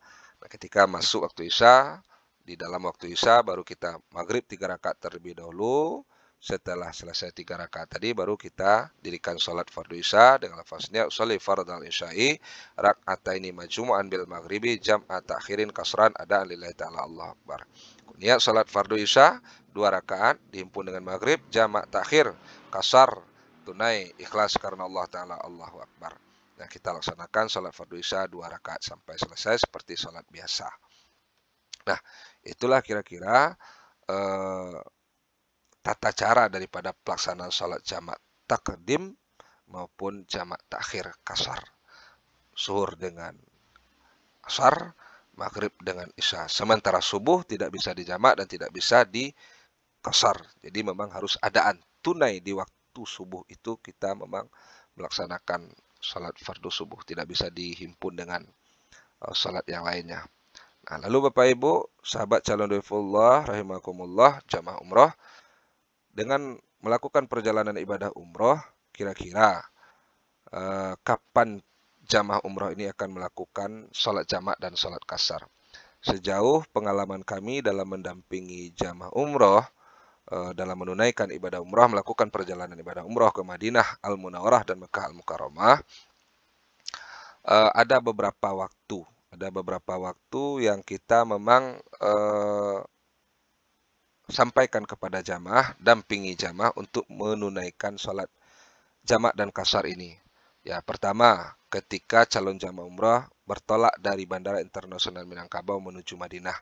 S1: ketika masuk waktu isya, di dalam waktu isya baru kita maghrib 3 rakaat terlebih dahulu. Setelah selesai 3 rakaat tadi baru kita dirikan salat fardu isya dengan lafaznya usolli fardal isya'i rak'ataini majmu'an bil maghribi jam'a takhirin kasran ada lillahi ta'ala Allahu akbar. Niat salat fardu isya 2 rakaat dihimpun dengan maghrib jamak takhir kasar tunai ikhlas karena Allah Ta'ala Allahu akbar. Nah, kita laksanakan salat fardu isya 2 rakaat sampai selesai seperti salat biasa. Nah, itulah kira-kira tata cara daripada pelaksanaan salat jamak takdim maupun jamak takhir kasar. Zuhur dengan asar, maghrib dengan isya. Sementara subuh tidak bisa dijamak dan tidak bisa dikasar. Jadi memang harus adaan tunai di waktu subuh itu kita memang melaksanakan salat fardu subuh. Tidak bisa dihimpun dengan salat yang lainnya. Nah, lalu Bapak Ibu, sahabat calon dhaifullah rahimakumullah, jamaah umroh, dengan melakukan perjalanan ibadah umroh, kira-kira kapan jamaah umroh ini akan melakukan sholat jamak dan sholat kasar? Sejauh pengalaman kami dalam mendampingi jamaah umroh, dalam menunaikan ibadah umroh, melakukan perjalanan ibadah umroh ke Madinah Al-Munawwarah dan Mekah Al-Mukarramah, ada beberapa waktu Ada beberapa waktu yang kita memang sampaikan kepada jamaah, dampingi jamaah untuk menunaikan sholat jamak dan kasar ini. Ya, pertama, ketika calon jamaah umrah bertolak dari Bandara Internasional Minangkabau menuju Madinah.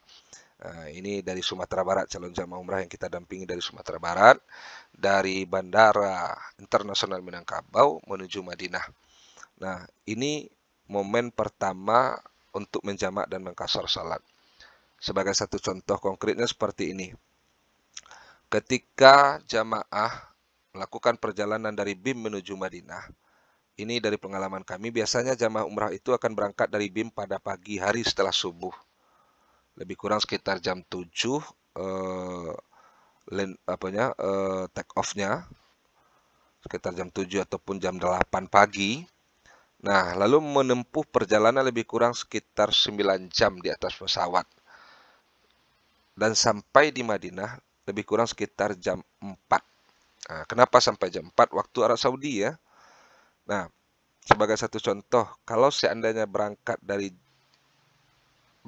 S1: Nah, ini dari Sumatera Barat, calon jamaah umrah yang kita dampingi dari Sumatera Barat, dari Bandara Internasional Minangkabau menuju Madinah. Nah, ini momen pertama untuk menjamak dan mengkasar salat. Sebagai satu contoh konkretnya seperti ini. Ketika jamaah melakukan perjalanan dari BIM menuju Madinah, ini dari pengalaman kami, biasanya jamaah umrah itu akan berangkat dari BIM pada pagi hari setelah subuh. Lebih kurang sekitar jam 7 take off-nya sekitar jam 7 ataupun jam 8 pagi. Nah, lalu menempuh perjalanan lebih kurang sekitar 9 jam di atas pesawat. Dan sampai di Madinah lebih kurang sekitar jam 4. Nah, kenapa sampai jam 4 waktu Arab Saudi ya? Nah, sebagai satu contoh, kalau seandainya berangkat dari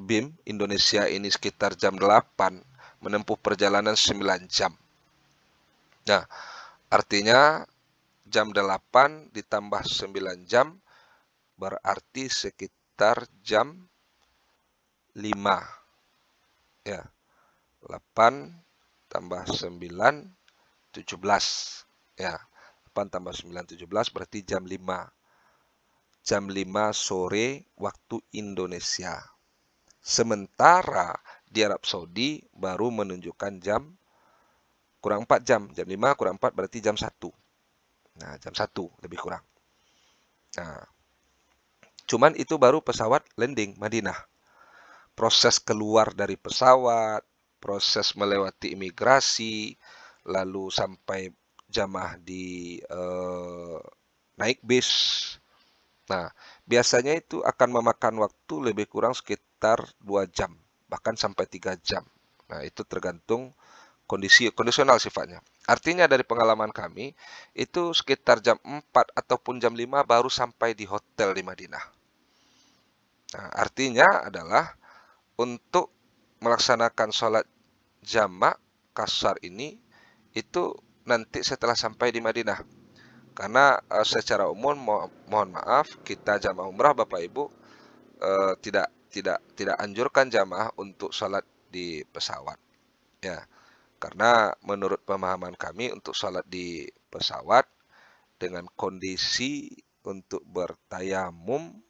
S1: BIM Indonesia ini sekitar jam 8, menempuh perjalanan 9 jam. Nah, artinya jam 8 ditambah 9 jam berarti sekitar jam 5. Ya, 8 tambah 9, 17. Ya, 8 tambah 9, 17 berarti jam 5. Jam 5 sore waktu Indonesia. Sementara di Arab Saudi baru menunjukkan jam kurang 4 jam. Jam 5 kurang 4 berarti jam 1. Nah, jam 1 lebih kurang. Nah, cuman itu baru pesawat landing Madinah. Proses keluar dari pesawat, proses melewati imigrasi, lalu sampai jamaah di naik bis. Nah, biasanya itu akan memakan waktu lebih kurang sekitar 2 jam, bahkan sampai 3 jam. Nah, itu tergantung kondisi kondisional sifatnya. Artinya dari pengalaman kami, itu sekitar jam 4 ataupun jam 5 baru sampai di hotel di Madinah. Nah, artinya adalah untuk melaksanakan sholat jamak kasar ini, itu nanti setelah sampai di Madinah. Karena secara umum mohon maaf, kita jamaah umrah Bapak Ibu tidak anjurkan jamaah untuk sholat di pesawat. Ya, karena menurut pemahaman kami untuk sholat di pesawat dengan kondisi untuk bertayamum,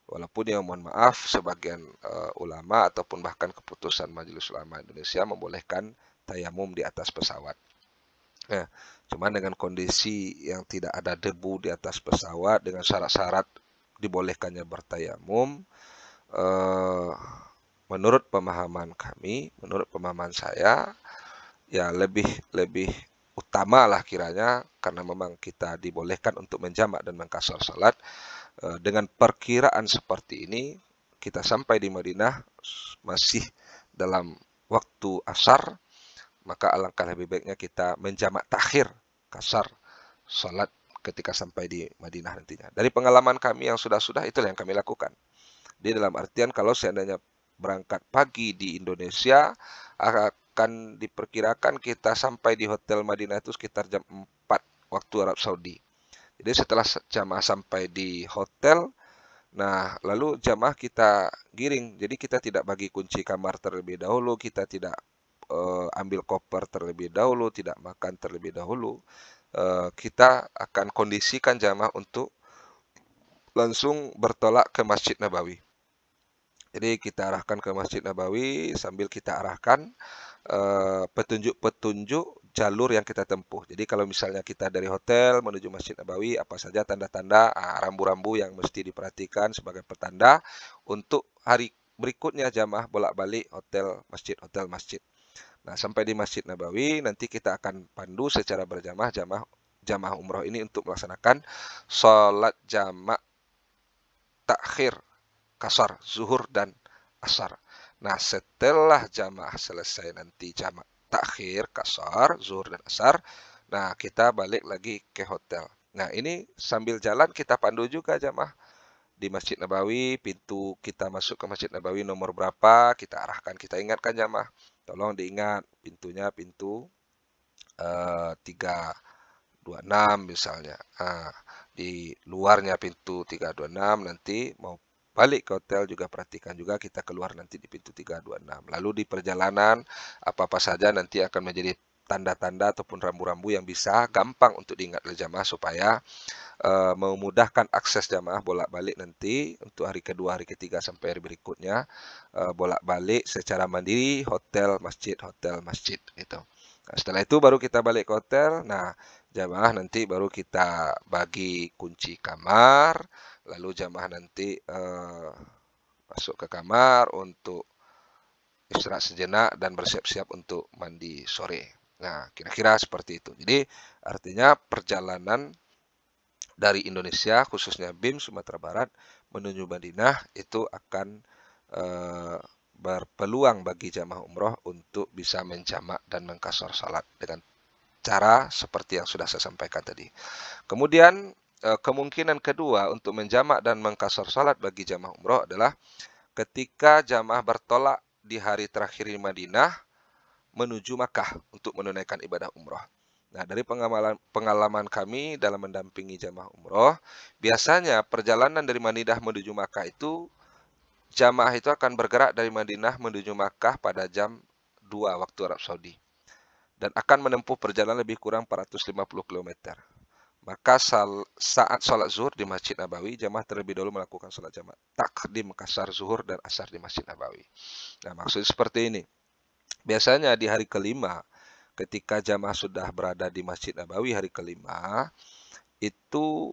S1: walaupun ya mohon maaf sebagian ulama ataupun bahkan keputusan Majelis Ulama Indonesia membolehkan tayamum di atas pesawat. Ya, cuman dengan kondisi yang tidak ada debu di atas pesawat dengan syarat-syarat dibolehkannya bertayamum, menurut pemahaman kami, menurut pemahaman saya, ya lebih utama lah kiranya karena memang kita dibolehkan untuk menjamak dan mengkasar salat. Dengan perkiraan seperti ini, kita sampai di Madinah masih dalam waktu asar, maka alangkah lebih baiknya kita menjamak takhir kasar salat ketika sampai di Madinah nantinya. Dari pengalaman kami yang sudah-sudah, itulah yang kami lakukan. Di dalam artian kalau seandainya berangkat pagi di Indonesia, akan diperkirakan kita sampai di hotel Madinah itu sekitar jam 4 waktu Arab Saudi. Jadi setelah jamaah sampai di hotel, nah lalu jamaah kita giring. Jadi kita tidak bagi kunci kamar terlebih dahulu, kita tidak ambil koper terlebih dahulu, tidak makan terlebih dahulu. Kita akan kondisikan jamaah untuk langsung bertolak ke Masjid Nabawi. Jadi kita arahkan ke Masjid Nabawi sambil kita arahkan petunjuk-petunjuk jalur yang kita tempuh. Jadi kalau misalnya kita dari hotel menuju Masjid Nabawi, apa saja tanda-tanda, rambu-rambu yang mesti diperhatikan sebagai petanda untuk hari berikutnya jamaah bolak-balik hotel masjid. Nah, sampai di Masjid Nabawi nanti kita akan pandu secara berjamaah jamaah umroh ini untuk melaksanakan sholat jamak takhir kasar, zuhur dan asar. Nah, setelah jamaah selesai nanti jamak takhir, kasar, zuhur dan asar, nah kita balik lagi ke hotel. Nah, ini sambil jalan kita pandu juga jamaah. di Masjid Nabawi, pintu kita masuk ke Masjid Nabawi nomor berapa, kita arahkan, kita ingatkan jamaah. Tolong diingat pintunya pintu 326 misalnya. Di luarnya pintu 326, nanti mau balik ke hotel juga perhatikan juga kita keluar nanti di pintu 326. Lalu di perjalanan apa-apa saja nanti akan menjadi tanda-tanda ataupun rambu-rambu yang bisa gampang untuk diingat oleh jamaah supaya memudahkan akses jamaah bolak-balik nanti untuk hari kedua, hari ketiga sampai hari berikutnya bolak-balik secara mandiri hotel masjid gitu. Nah, setelah itu baru kita balik ke hotel. Nah, jamaah nanti baru kita bagi kunci kamar, lalu jamaah nanti masuk ke kamar untuk istirahat sejenak dan bersiap-siap untuk mandi sore. Nah, kira-kira seperti itu. Jadi artinya perjalanan dari Indonesia, khususnya BIM Sumatera Barat menuju Madinah itu akan berpeluang bagi jamaah umroh untuk bisa menjamak dan mengqasar salat dengan cara seperti yang sudah saya sampaikan tadi. Kemudian kemungkinan kedua untuk menjamak dan mengqasar salat bagi jamaah umroh adalah ketika jamaah bertolak di hari terakhir di Madinah menuju Makkah untuk menunaikan ibadah umroh. Nah, dari pengalaman kami dalam mendampingi jamaah umroh, biasanya perjalanan dari Madinah menuju Makkah itu, jamaah itu akan bergerak dari Madinah menuju Makkah pada jam 2 waktu Arab Saudi. Dan akan menempuh perjalanan lebih kurang 450 km. Maka saat sholat zuhur di Masjid Nabawi, jamaah terlebih dahulu melakukan sholat jamaah takdim qasar zuhur dan asar di Masjid Nabawi. Nah, maksudnya seperti ini. Biasanya di hari kelima, ketika jamaah sudah berada di Masjid Nabawi hari kelima, itu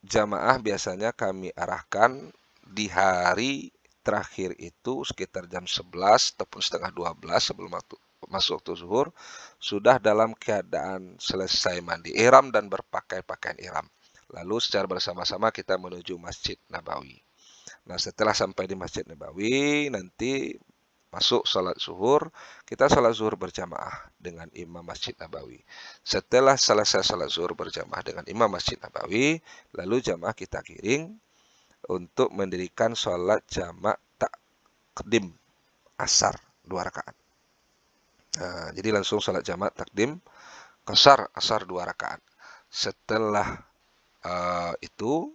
S1: jamaah biasanya kami arahkan di hari terakhir itu sekitar jam 11 ataupun setengah 12 sebelum masuk waktu zuhur, sudah dalam keadaan selesai mandi ihram dan berpakaian pakaian ihram. Lalu secara bersama-sama kita menuju Masjid Nabawi. Nah, setelah sampai di Masjid Nabawi, nanti masuk salat zuhur, kita salat zuhur berjamaah dengan imam Masjid Nabawi. Setelah selesai salat zuhur berjamaah dengan imam Masjid Nabawi, lalu jamaah kita giring untuk mendirikan salat jamak takdim asar 2 rakaat. Nah, jadi langsung salat jamak takdim qasar asar 2 rakaat. Setelah itu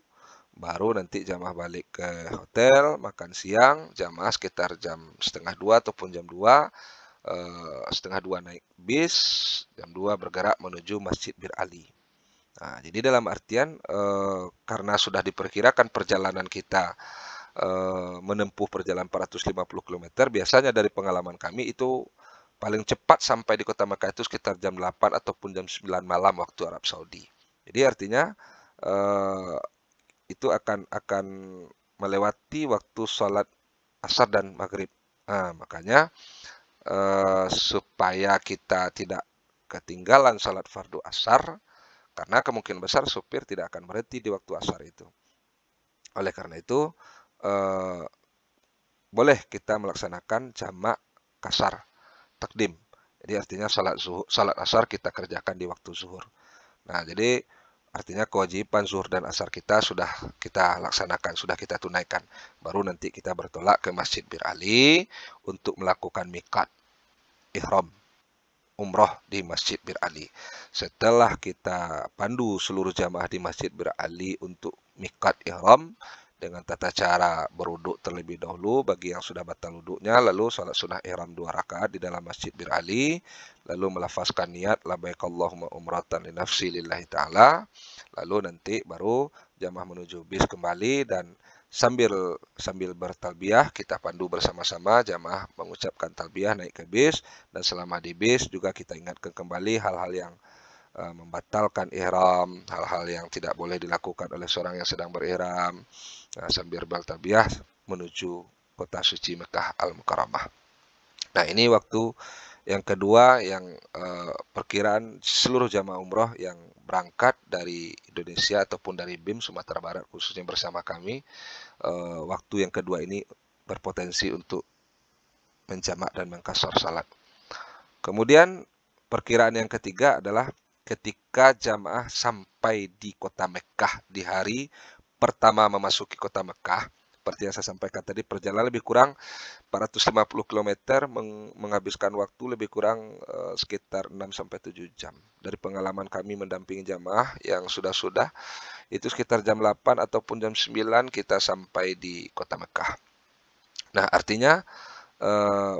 S1: baru nanti jamaah balik ke hotel, makan siang, jamaah sekitar jam setengah 2 ataupun jam 2, setengah 2 naik bis, jam 2 bergerak menuju Masjid Bir Ali. Nah, jadi dalam artian karena sudah diperkirakan perjalanan kita menempuh perjalanan 450 km, biasanya dari pengalaman kami itu paling cepat sampai di kota Makkah itu sekitar jam 8 ataupun jam 9 malam waktu Arab Saudi. Jadi artinya itu akan melewati waktu sholat asar dan maghrib. Nah, makanya supaya kita tidak ketinggalan sholat fardu asar, karena kemungkinan besar supir tidak akan berhenti di waktu asar itu. Oleh karena itu, boleh kita melaksanakan jamak qasar takdim. Jadi artinya salat asar kita kerjakan di waktu zuhur. Nah, jadi artinya kewajiban zuhur dan asar kita sudah kita laksanakan, sudah kita tunaikan. Baru nanti kita bertolak ke Masjid Bir Ali untuk melakukan miqat ihram umroh di Masjid Bir Ali. Setelah kita pandu seluruh jamaah di Masjid Bir Ali untuk miqat ihram dengan tata cara berwuduk terlebih dahulu bagi yang sudah batal wuduknya, lalu salat sunnah ihram 2 rakaat di dalam Masjid Bir Ali, lalu melafazkan niat labbaik Allahumma umratan li nafsi lillahi ta'ala, lalu nanti baru jamaah menuju bis kembali dan sambil bertalbiyah kita pandu bersama-sama, jamaah mengucapkan talbiyah naik ke bis, dan selama di bis juga kita ingatkan kembali hal-hal yang membatalkan ihram, hal-hal yang tidak boleh dilakukan oleh seorang yang sedang berihram, sambil bertalbiyah menuju kota suci Mekah Al-Mukarramah. Nah, ini waktu yang kedua yang perkiraan seluruh jamaah umroh yang berangkat dari Indonesia ataupun dari BIM Sumatera Barat khususnya bersama kami, waktu yang kedua ini berpotensi untuk menjamak dan mengqasar salat. Kemudian perkiraan yang ketiga adalah ketika jamaah sampai di kota Mekkah di hari pertama memasuki kota Mekah, seperti yang saya sampaikan tadi, perjalanan lebih kurang 450 kilometer menghabiskan waktu lebih kurang sekitar 6 sampai 7 jam. Dari pengalaman kami mendampingi jamaah yang sudah itu sekitar jam 8 ataupun jam 9 kita sampai di kota Mekah. Nah, artinya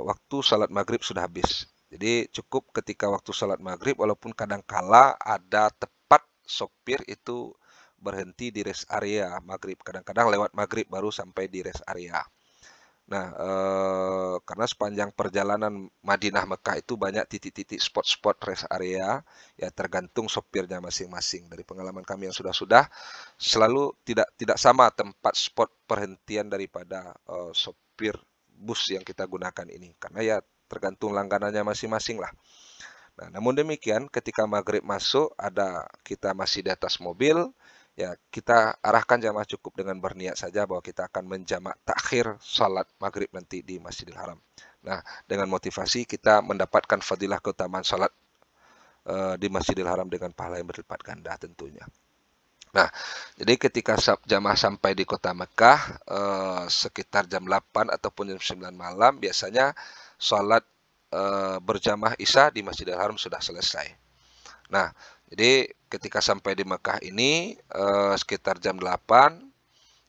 S1: waktu salat maghrib sudah habis. Jadi cukup ketika waktu salat maghrib, walaupun kadangkala ada tepat sopir itu berhenti di rest area maghrib. Kadang-kadang lewat maghrib baru sampai di rest area. Nah, karena sepanjang perjalanan Madinah Mekah itu banyak titik-titik spot-spot rest area, ya tergantung sopirnya masing-masing. Dari pengalaman kami yang sudah selalu tidak sama tempat spot perhentian daripada sopir bus yang kita gunakan ini, karena ya tergantung langganannya masing-masing lah. Nah, namun demikian ketika maghrib masuk, kita masih di atas mobil, ya kita arahkan jamaah cukup dengan berniat saja bahwa kita akan menjamak takhir salat maghrib nanti di Masjidil Haram. Nah, dengan motivasi kita mendapatkan fadilah keutamaan salat di Masjidil Haram dengan pahala yang berlipat ganda tentunya. Nah, jadi ketika jamaah sampai di kota Mekah sekitar jam 8 ataupun jam 9 malam, biasanya sholat berjamaah Isya di Masjidil Haram sudah selesai. Nah, jadi ketika sampai di Mekah ini sekitar jam 8,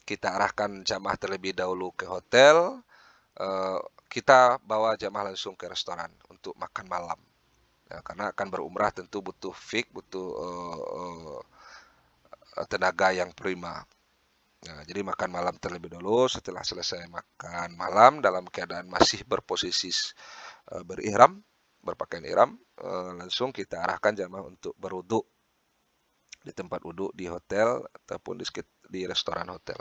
S1: kita arahkan jamaah terlebih dahulu ke hotel, kita bawa jamaah langsung ke restoran untuk makan malam. Ya, karena akan berumrah tentu butuh butuh tenaga yang prima. Nah, jadi makan malam terlebih dahulu. Setelah selesai makan malam dalam keadaan masih berposisi berihram, berpakaian ihram, langsung kita arahkan jamaah untuk berwudu di tempat wudu di hotel ataupun di restoran hotel.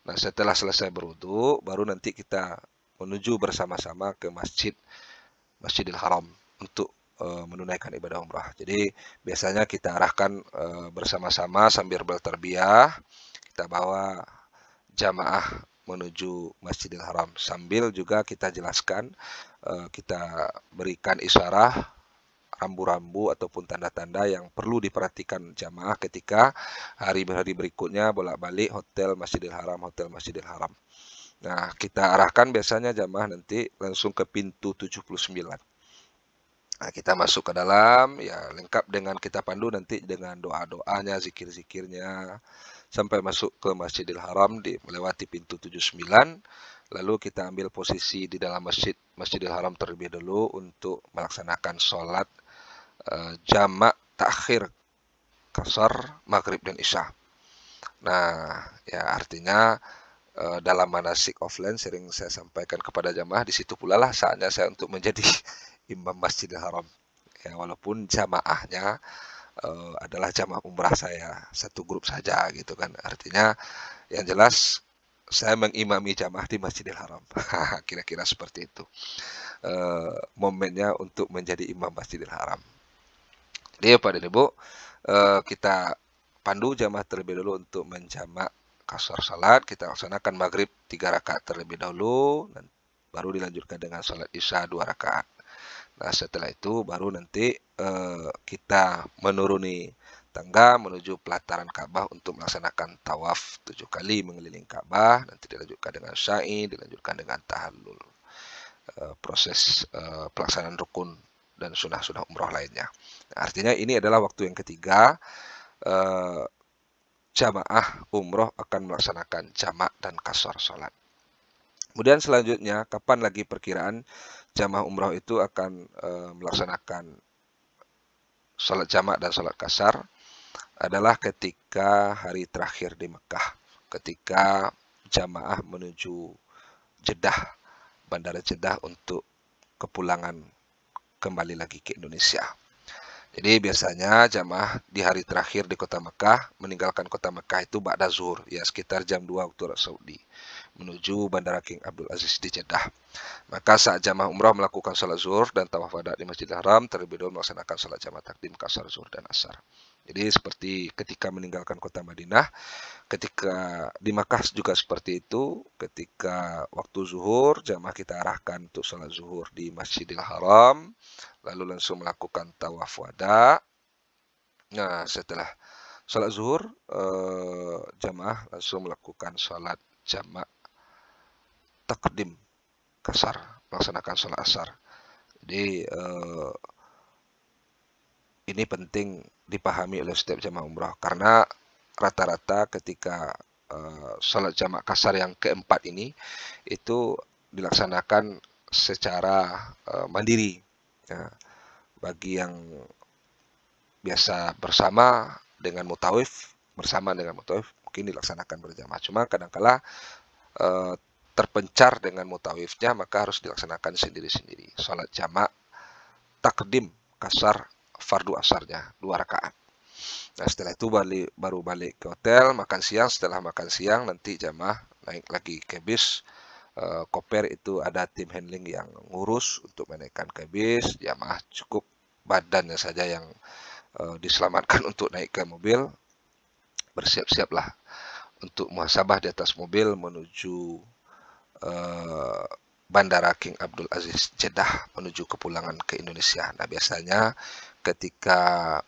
S1: Nah, setelah selesai berwudu, baru nanti kita menuju bersama-sama ke Masjidil Haram untuk menunaikan ibadah umrah. Jadi biasanya kita arahkan bersama-sama sambil bertarbiyah, kita bawa jamaah menuju Masjidil Haram, sambil juga kita jelaskan, kita berikan isyarah rambu-rambu ataupun tanda-tanda yang perlu diperhatikan jamaah ketika hari-hari berikutnya bolak-balik hotel Masjidil Haram. Nah, kita arahkan biasanya jamaah nanti langsung ke pintu 79. Nah, kita masuk ke dalam, ya lengkap dengan kita pandu nanti dengan doa-doanya, zikir-zikirnya, sampai masuk ke Masjidil Haram melewati pintu 79, lalu kita ambil posisi di dalam Masjidil Haram terlebih dahulu untuk melaksanakan sholat jamak takhir qasar maghrib dan isya. Nah, ya artinya dalam manasik offline sering saya sampaikan kepada jamaah, di situ pula lah saatnya saya untuk menjadi imam Masjidil Haram. Ya, walaupun jamaahnya adalah jamaah umrah saya, satu grup saja gitu kan. Artinya yang jelas saya mengimami jamaah di Masjidil Haram. Kira-kira seperti itu. Momennya untuk menjadi imam Masjidil Haram. Jadi Pak dan Ibu, kita pandu jamaah terlebih dahulu untuk menjamak qasar salat. Kita laksanakan maghrib 3 rakaat terlebih dahulu, dan baru dilanjutkan dengan salat isya 2 rakaat. Nah, setelah itu baru nanti kita menuruni tangga menuju pelataran Ka'bah untuk melaksanakan tawaf 7 kali mengelilingi Ka'bah. Nanti dilanjutkan dengan sa'i, dilanjutkan dengan tahallul. Proses pelaksanaan rukun dan sunnah-sunnah umroh lainnya. Nah, artinya ini adalah waktu yang ketiga jamaah umroh akan melaksanakan jamak dan qasar salat. Kemudian selanjutnya, kapan lagi perkiraan jamaah umroh itu akan melaksanakan salat jamak dan salat qasar adalah ketika hari terakhir di Mekah, ketika jamaah menuju Jeddah, Bandara Jeddah untuk kepulangan kembali lagi ke Indonesia. Jadi biasanya jamaah di hari terakhir di kota Mekah, meninggalkan kota Mekah itu ba'da zuhur, ya sekitar jam 2 waktu Arab Saudi, menuju Bandara King Abdul Aziz di Jeddah. Maka saat jamaah umrah melakukan salat zuhur dan tawaf wada di Masjidil Haram, terlebih dahulu melaksanakan salat jamaah takdim, qasar, zuhur, dan asar. Jadi seperti ketika meninggalkan kota Madinah, ketika di Makkah juga seperti itu, ketika waktu zuhur, jamaah kita arahkan untuk salat zuhur di Masjidil Haram, lalu langsung melakukan tawaf wada. Nah, setelah Salat zuhur jamaah langsung melakukan salat jamak takdim kasar, melaksanakan salat asar. Jadi ini penting dipahami oleh setiap jamaah umrah karena rata-rata ketika salat jamak kasar yang keempat ini itu dilaksanakan secara mandiri. Ya, bagi yang biasa bersama dengan mutawif mungkin dilaksanakan berjamaah. Cuma kadangkala terpencar dengan mutawifnya, maka harus dilaksanakan sendiri-sendiri. Salat jamak takdim kasar fardu asarnya 2 rakaat. Nah, setelah itu baru balik ke hotel, makan siang. Setelah makan siang nanti jamaah naik lagi ke bis. Koper itu ada tim handling yang ngurus untuk menaikkan ke bis. Jamaah cukup badannya saja yang diselamatkan untuk naik ke mobil. Bersiap-siaplah untuk muhasabah di atas mobil menuju Bandara King Abdul Aziz Jeddah menuju kepulangan ke Indonesia. Nah, biasanya ketika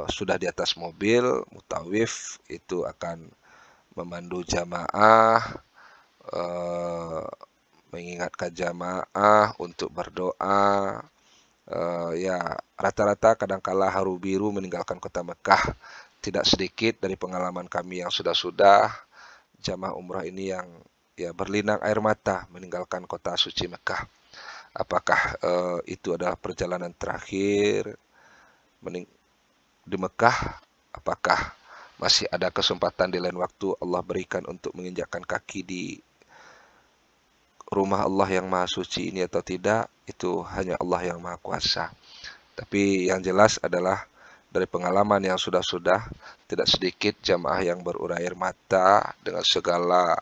S1: sudah di atas mobil, mutawif itu akan memandu jamaah, mengingatkan jamaah untuk berdoa. Ya, rata-rata kadangkala haru biru meninggalkan kota Mekah. Tidak sedikit dari pengalaman kami yang sudah jamaah umrah ini yang ya berlinang air mata meninggalkan kota suci Mekah. Apakah itu adalah perjalanan terakhir di Mekah? Apakah masih ada kesempatan di lain waktu Allah berikan untuk menginjakkan kaki di rumah Allah yang maha suci ini atau tidak? Itu hanya Allah yang maha kuasa. Tapi yang jelas adalah dari pengalaman yang sudah-sudah, tidak sedikit jamaah yang berurai air mata dengan segala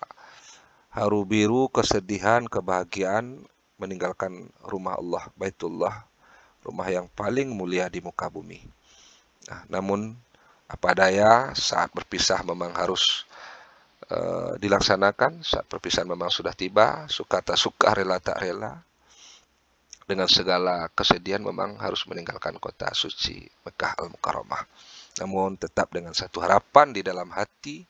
S1: haru biru, kesedihan, kebahagiaan meninggalkan rumah Allah, Baitullah, rumah yang paling mulia di muka bumi. Nah, namun apa daya, saat berpisah memang harus dilaksanakan. Saat perpisahan memang sudah tiba, suka tak suka, rela tak rela. Dengan segala kesedihan memang harus meninggalkan kota suci Mekah Al-Mukarramah. Namun tetap dengan satu harapan di dalam hati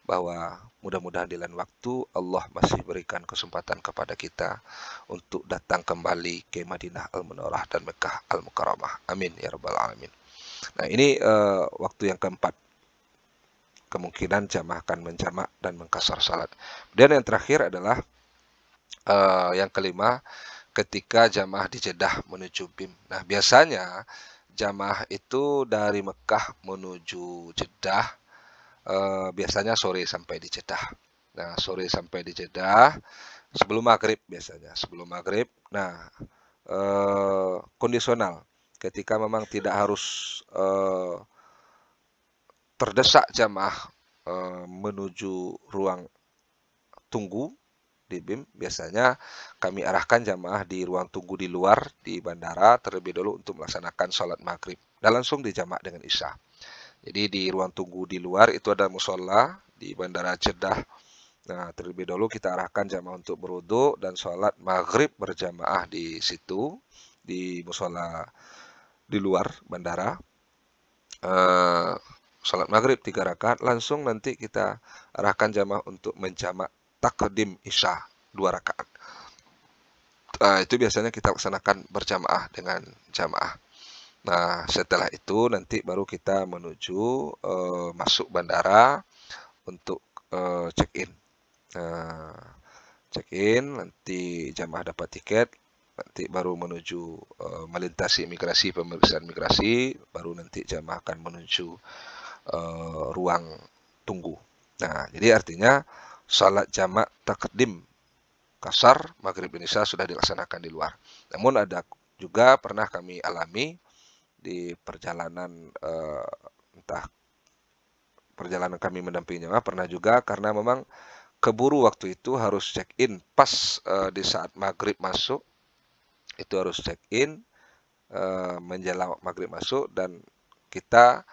S1: bahwa mudah-mudahan di lain waktu Allah masih berikan kesempatan kepada kita untuk datang kembali ke Madinah Al-Munawwarah dan Mekah Al-Mukarramah. Amin ya rabbal alamin. Nah, ini waktu yang keempat. Kemungkinan jamaah akan menjamak dan mengkasar salat. Dan yang terakhir adalah yang kelima, ketika jamaah di Jeddah menuju BIM. Nah, biasanya jamaah itu dari Mekah menuju Jeddah biasanya sore sampai di Jeddah. Nah, sore sampai di Jeddah sebelum maghrib biasanya. Sebelum maghrib. Nah, kondisional. Ketika memang tidak harus terdesak jamaah menuju ruang tunggu di BIM, biasanya kami arahkan jamaah di ruang tunggu di luar di bandara terlebih dahulu untuk melaksanakan sholat maghrib dan langsung dijamak dengan isya. Jadi di ruang tunggu di luar itu ada musola di bandara Jeddah. Nah, terlebih dahulu kita arahkan jamaah untuk berwudu dan sholat maghrib berjamaah di situ di musola di luar bandara. Sholat maghrib 3 rakaat, langsung nanti kita arahkan jamaah untuk menjamak takdim isya 2 rakaat. Itu biasanya kita laksanakan berjamaah dengan jamaah. Nah, setelah itu nanti baru kita menuju masuk bandara untuk check-in. Check-in, nanti jamaah dapat tiket, nanti baru menuju melintasi imigrasi, pemeriksaan imigrasi, baru nanti jamaah akan menuju ruang tunggu. Nah, jadi artinya salat jamak takdim kasar maghrib Indonesia sudah dilaksanakan di luar. Namun ada juga pernah kami alami di perjalanan entah perjalanan kami mendampingi jamaah, pernah juga karena memang keburu waktu itu harus check in pas di saat maghrib masuk, itu harus check in menjelang maghrib masuk, dan kita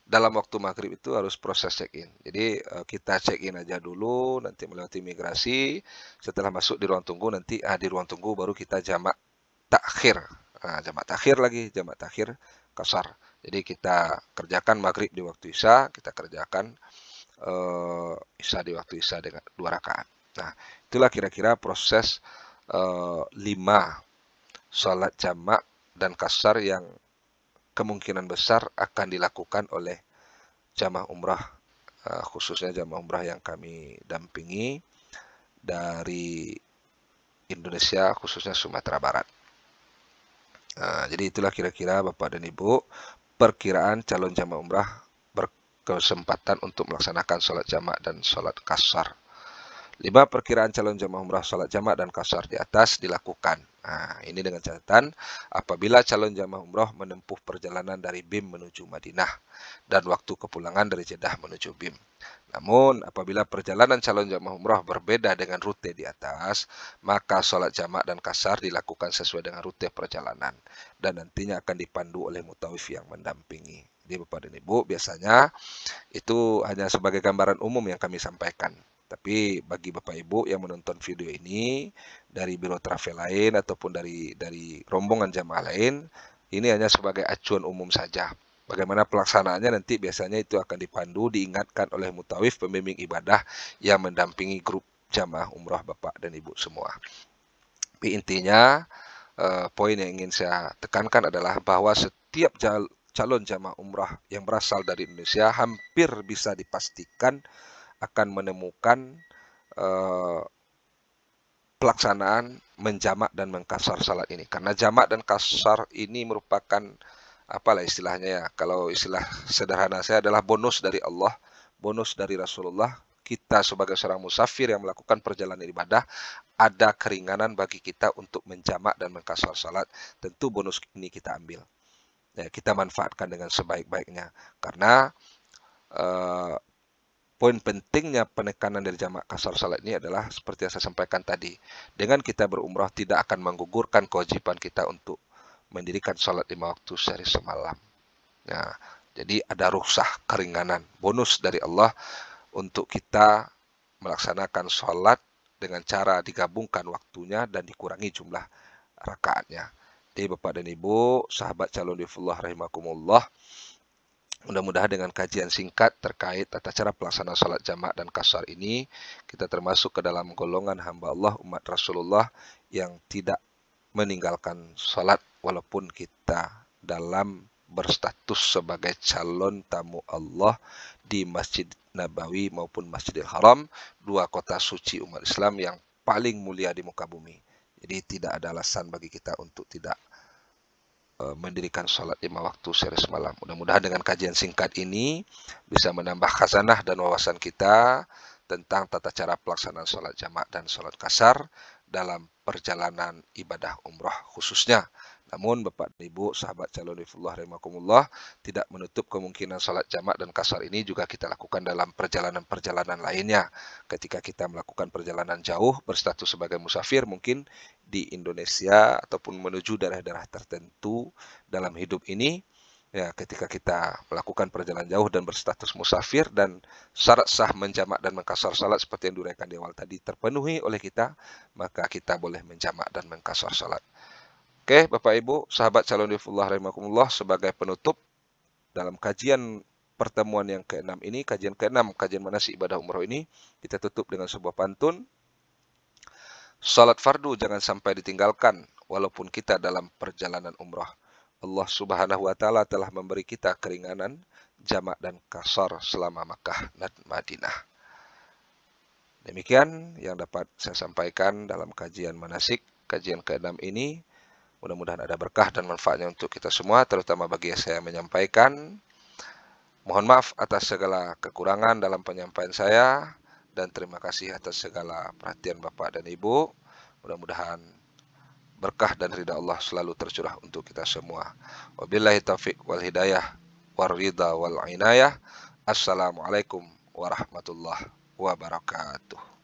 S1: dalam waktu maghrib itu harus proses check-in. Jadi kita check-in aja dulu, nanti melewati imigrasi. Setelah masuk di ruang tunggu, nanti di ruang tunggu baru kita jamak takhir Nah, jamak takhir lagi, jamak takhir kasar. Jadi kita kerjakan maghrib di waktu isya, kita kerjakan isya di waktu isya dengan 2 rakaat. Nah, itulah kira-kira proses 5 sholat jamak dan kasar yang kemungkinan besar akan dilakukan oleh jamaah umrah, khususnya jamaah umrah yang kami dampingi dari Indonesia, khususnya Sumatera Barat. Jadi itulah kira-kira Bapak dan Ibu perkiraan calon jamaah umrah berkesempatan untuk melaksanakan sholat jamak dan sholat kasar. 5 perkiraan calon jamaah umrah sholat jamak dan kasar di atas dilakukan. Nah, ini dengan catatan apabila calon jamaah umrah menempuh perjalanan dari BIM menuju Madinah dan waktu kepulangan dari Jeddah menuju BIM. Namun, apabila perjalanan calon jamaah umrah berbeda dengan rute di atas, maka sholat jamak dan kasar dilakukan sesuai dengan rute perjalanan dan nantinya akan dipandu oleh mutawif yang mendampingi. Jadi Bapak dan Ibu, biasanya itu hanya sebagai gambaran umum yang kami sampaikan. Tapi bagi Bapak Ibu yang menonton video ini dari biro travel lain ataupun dari rombongan jamaah lain, ini hanya sebagai acuan umum saja. Bagaimana pelaksanaannya nanti biasanya itu akan dipandu, diingatkan oleh mutawif pembimbing ibadah yang mendampingi grup jamaah umrah Bapak dan Ibu semua. Tapi intinya, poin yang ingin saya tekankan adalah bahwa setiap calon jamaah umrah yang berasal dari Indonesia hampir bisa dipastikan akan menemukan pelaksanaan menjamak dan mengkasar salat ini. Karena jamak dan kasar ini merupakan apalah istilahnya ya, kalau istilah sederhana saya adalah bonus dari Allah, bonus dari Rasulullah. Kita sebagai seorang musafir yang melakukan perjalanan ibadah, ada keringanan bagi kita untuk menjamak dan mengkasar salat. Tentu bonus ini kita ambil. Ya, kita manfaatkan dengan sebaik-baiknya. Karena poin pentingnya penekanan dari jamak kasar salat ini adalah seperti yang saya sampaikan tadi. Dengan kita berumrah tidak akan menggugurkan kewajiban kita untuk mendirikan sholat 5 waktu sehari semalam. Nah, jadi ada rukhsah, keringanan, bonus dari Allah untuk kita melaksanakan sholat dengan cara digabungkan waktunya dan dikurangi jumlah rakaatnya. Jadi Bapak dan Ibu, sahabat calon difullah rahimakumullah, mudah-mudahan dengan kajian singkat terkait tata cara pelaksanaan sholat jamak dan kasar ini, kita termasuk ke dalam golongan hamba Allah, umat Rasulullah yang tidak meninggalkan sholat walaupun kita dalam berstatus sebagai calon tamu Allah di Masjid Nabawi maupun Masjidil Haram, 2 kota suci umat Islam yang paling mulia di muka bumi. Jadi tidak ada alasan bagi kita untuk tidak mendirikan sholat 5 waktu sehari semalam. Mudah-mudahan dengan kajian singkat ini bisa menambah khazanah dan wawasan kita tentang tata cara pelaksanaan sholat jamak dan sholat kasar dalam perjalanan ibadah umrah khususnya. Namun Bapak dan Ibu, sahabat calon difullah rahimakumullah, tidak menutup kemungkinan sholat jamak dan kasar ini juga kita lakukan dalam perjalanan-perjalanan lainnya. Ketika kita melakukan perjalanan jauh berstatus sebagai musafir mungkin di Indonesia ataupun menuju daerah-daerah tertentu dalam hidup ini, ya ketika kita melakukan perjalanan jauh dan berstatus musafir dan syarat sah menjamak dan mengkasar salat seperti yang diuraikan di awal tadi terpenuhi oleh kita, maka kita boleh menjamak dan mengkasar salat. Oke, Bapak Ibu, sahabat calon difullah rahimakumullah, sebagai penutup dalam kajian pertemuan yang ke-6 ini, kajian ke-6, kajian manasik ibadah umroh ini, kita tutup dengan sebuah pantun. Salat fardu jangan sampai ditinggalkan walaupun kita dalam perjalanan umrah. Allah Subhanahu wa taala telah memberi kita keringanan jamak dan kasar selama Makkah dan Madinah. Demikian yang dapat saya sampaikan dalam kajian manasik, kajian ke-6 ini. Mudah-mudahan ada berkah dan manfaatnya untuk kita semua, terutama bagi yang saya menyampaikan. Mohon maaf atas segala kekurangan dalam penyampaian saya, dan terima kasih atas segala perhatian Bapak dan Ibu. Mudah-mudahan berkah dan ridha Allah selalu tercurah untuk kita semua. Wabillahi taufiq wal hidayah, war ridha wal inayah. Assalamualaikum warahmatullahi wabarakatuh.